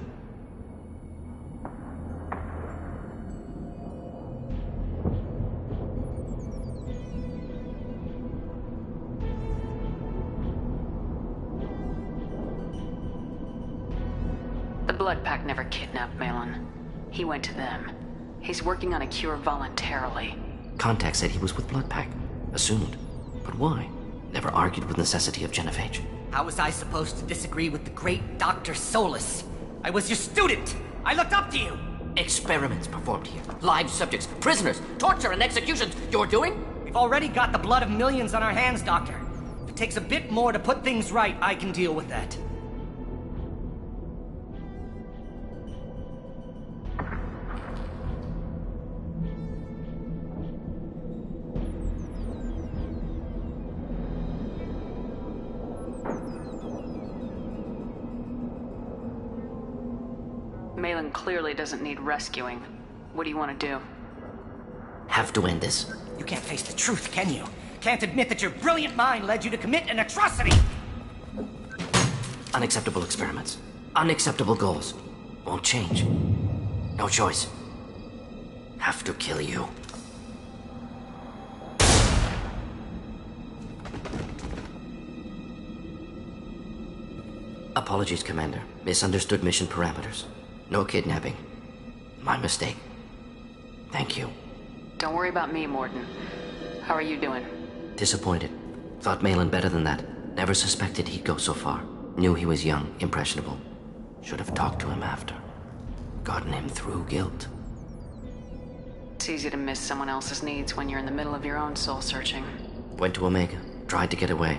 The Blood Pack never kidnapped Malin. He went to them. He's working on a cure voluntarily. Contact said he was with Blood Pack. Assumed. But why? Never argued with necessity of genophage. How was I supposed to disagree with the great Dr. Solus? I was your student! I looked up to you! Experiments performed here. Live subjects, prisoners, torture and executions. You're doing? We've already got the blood of millions on our hands, Doctor. If it takes a bit more to put things right, I can deal with that. Malin clearly doesn't need rescuing. What do you want to do? Have to end this. You can't face the truth, can you? Can't admit that your brilliant mind led you to commit an atrocity! Unacceptable experiments. Unacceptable goals. Won't change. No choice. Have to kill you. Apologies, Commander. Misunderstood mission parameters. No kidnapping. My mistake. Thank you. Don't worry about me, Morden. How are you doing? Disappointed. Thought Malin better than that. Never suspected he'd go so far. Knew he was young, impressionable. Should have talked to him after. Gotten him through guilt. It's easy to miss someone else's needs when you're in the middle of your own soul searching. Went to Omega. Tried to get away.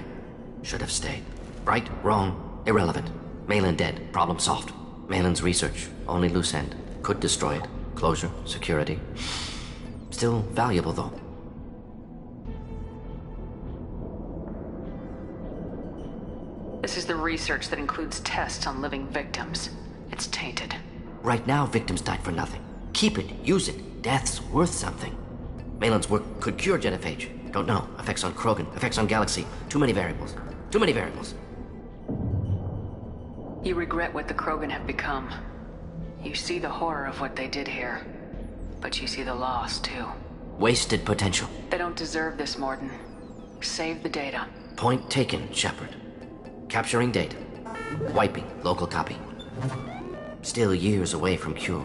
Should have stayed. Right, wrong, irrelevant. Malin dead. Problem solved. Malin's research. Only loose end. Could destroy it. Closure. Security. Still valuable, though. This is the research that includes tests on living victims. It's tainted. Right now, victims died for nothing. Keep it. Use it. Death's worth something. Malin's work could cure genophage. Don't know. Effects on Krogan. Effects on Galaxy. Too many variables. Too many variables. You regret what the Krogan have become. You see the horror of what they did here. But you see the loss, too. Wasted potential. They don't deserve this, Morden. Save the data. Point taken, Shepard. Capturing data. Wiping local copy. Still years away from cure.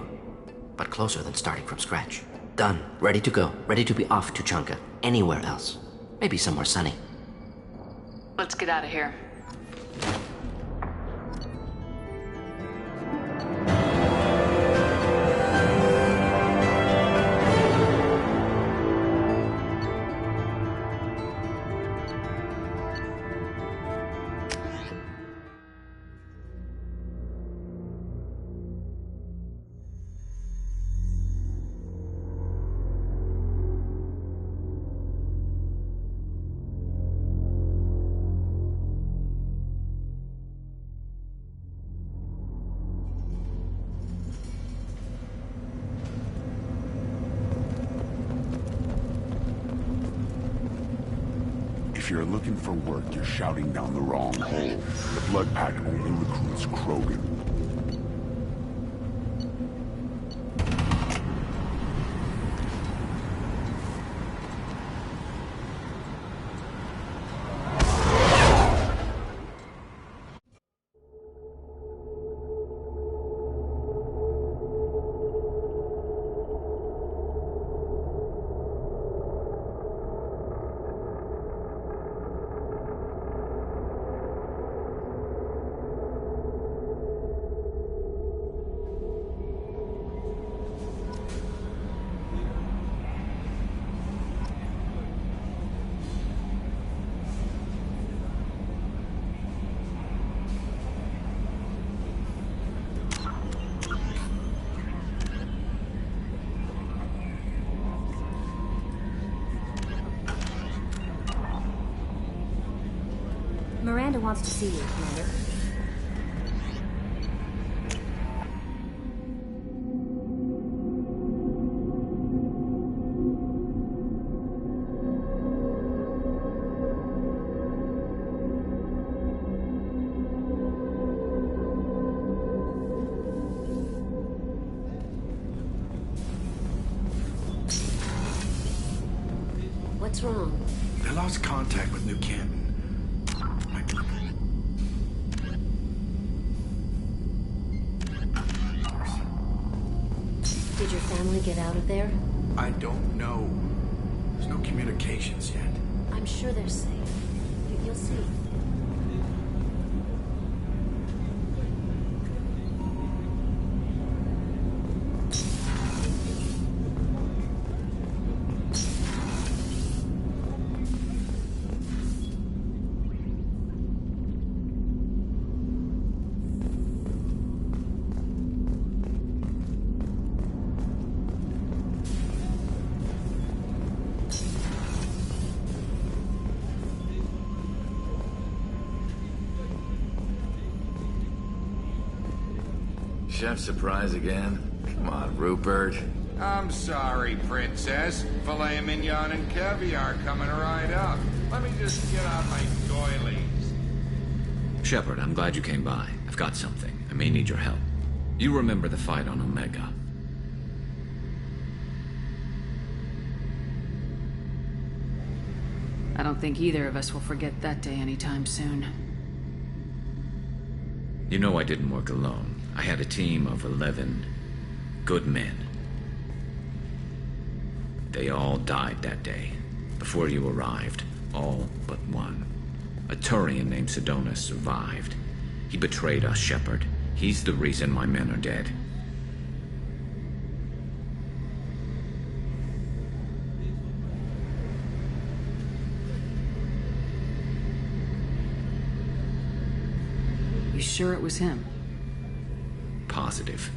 But closer than starting from scratch. Done. Ready to go. Ready to be off to Chunka. Anywhere else. Maybe somewhere sunny. Let's get out of here. If you're looking for work, you're shouting down the wrong hole. The Blood Pack only recruits Krogan. Miranda wants to see you, Commander. What's wrong? I lost contact with New Canton. Did your family get out of there? I don't know. There's no communications yet. I'm sure they're safe. You'll see. Chef surprise again? Come on, Rupert. I'm sorry, Princess. Filet mignon and caviar coming right up. Let me just get out my doilies. Shepard, I'm glad you came by. I've got something. I may need your help. You remember the fight on Omega? I don't think either of us will forget that day anytime soon. You know I didn't work alone. I had a team of 11 good men. They all died that day, before you arrived. All but one. A Turian named Sidonis survived. He betrayed us, Shepard. He's the reason my men are dead. You sure it was him? Positive.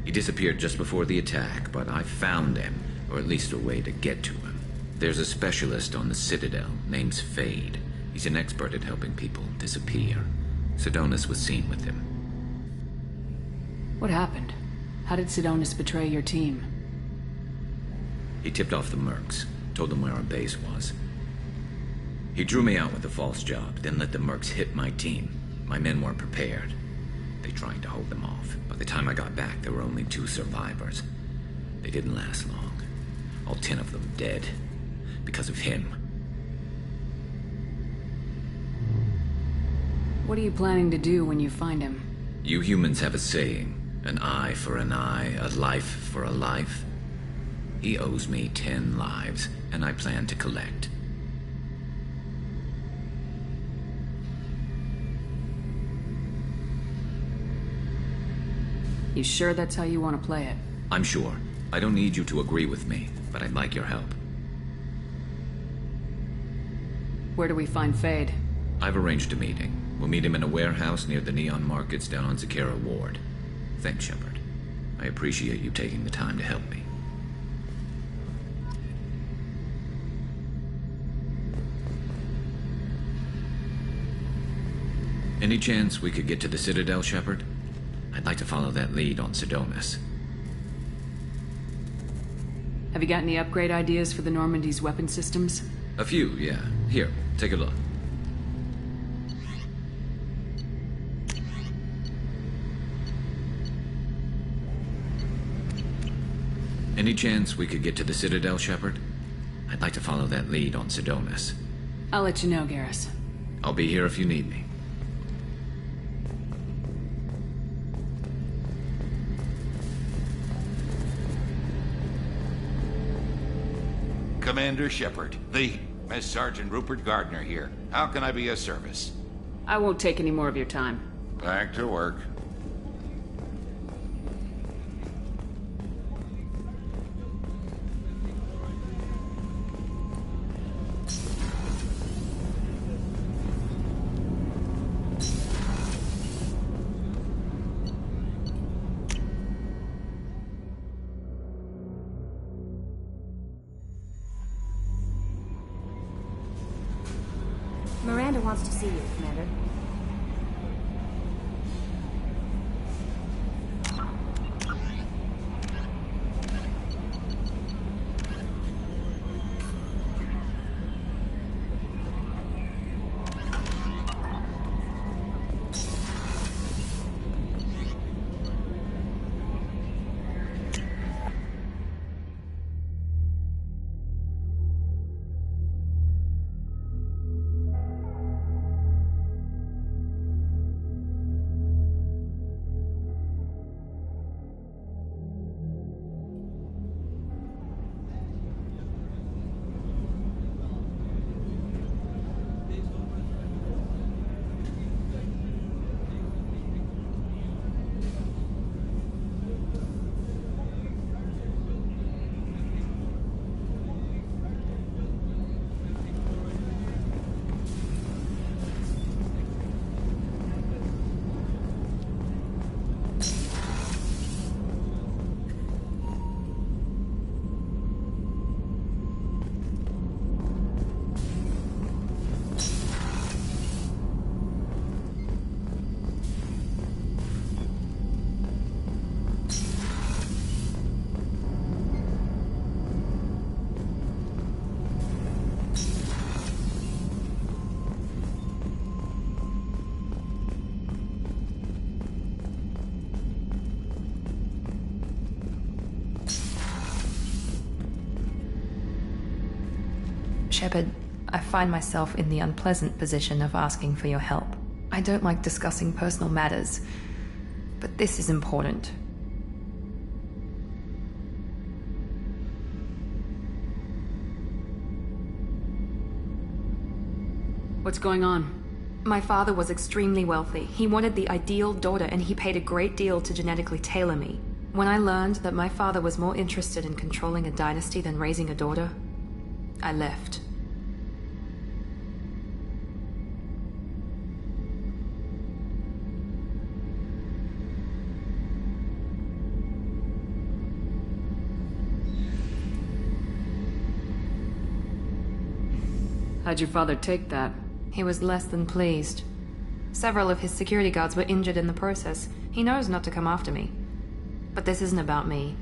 He disappeared just before the attack, but I found him, or at least a way to get to him. There's a specialist on the Citadel, named Fade. He's an expert at helping people disappear. Sidonis was seen with him. What happened? How did Sidonis betray your team? He tipped off the mercs, told them where our base was. He drew me out with a false job, then let the mercs hit my team. My men weren't prepared. They tried to hold them off. By the time I got back, there were only 2 survivors. They didn't last long. All 10 of them dead. Because of him. What are you planning to do when you find him? You humans have a saying. An eye for an eye, a life for a life. He owes me 10 lives, and I plan to collect. You sure that's how you want to play it? I'm sure. I don't need you to agree with me, but I'd like your help. Where do we find Fade? I've arranged a meeting. We'll meet him in a warehouse near the Neon Markets down on Zakera Ward. Thanks, Shepard. I appreciate you taking the time to help me. Any chance we could get to the Citadel, Shepard? I'd like to follow that lead on Sidonis. Have you got any upgrade ideas for the Normandy's weapon systems? A few, yeah. Here, take a look. Any chance we could get to the Citadel, Shepard? I'd like to follow that lead on Sidonis. I'll let you know, Garrus. I'll be here if you need me. Commander Shepard, Miss Sergeant Rupert Gardner here. How can I be of service? I won't take any more of your time. Back to work. Miranda wants to see you, Commander. Shepard, I find myself in the unpleasant position of asking for your help. I don't like discussing personal matters, but this is important. What's going on? My father was extremely wealthy. He wanted the ideal daughter, and he paid a great deal to genetically tailor me. When I learned that my father was more interested in controlling a dynasty than raising a daughter, I left. How'd your father take that? He was less than pleased. Several of his security guards were injured in the process. He knows not to come after me. But this isn't about me.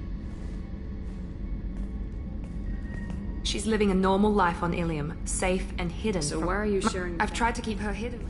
She's living a normal life on Ilium, safe and hidden. So why are you sharing... I've tried to keep her hidden.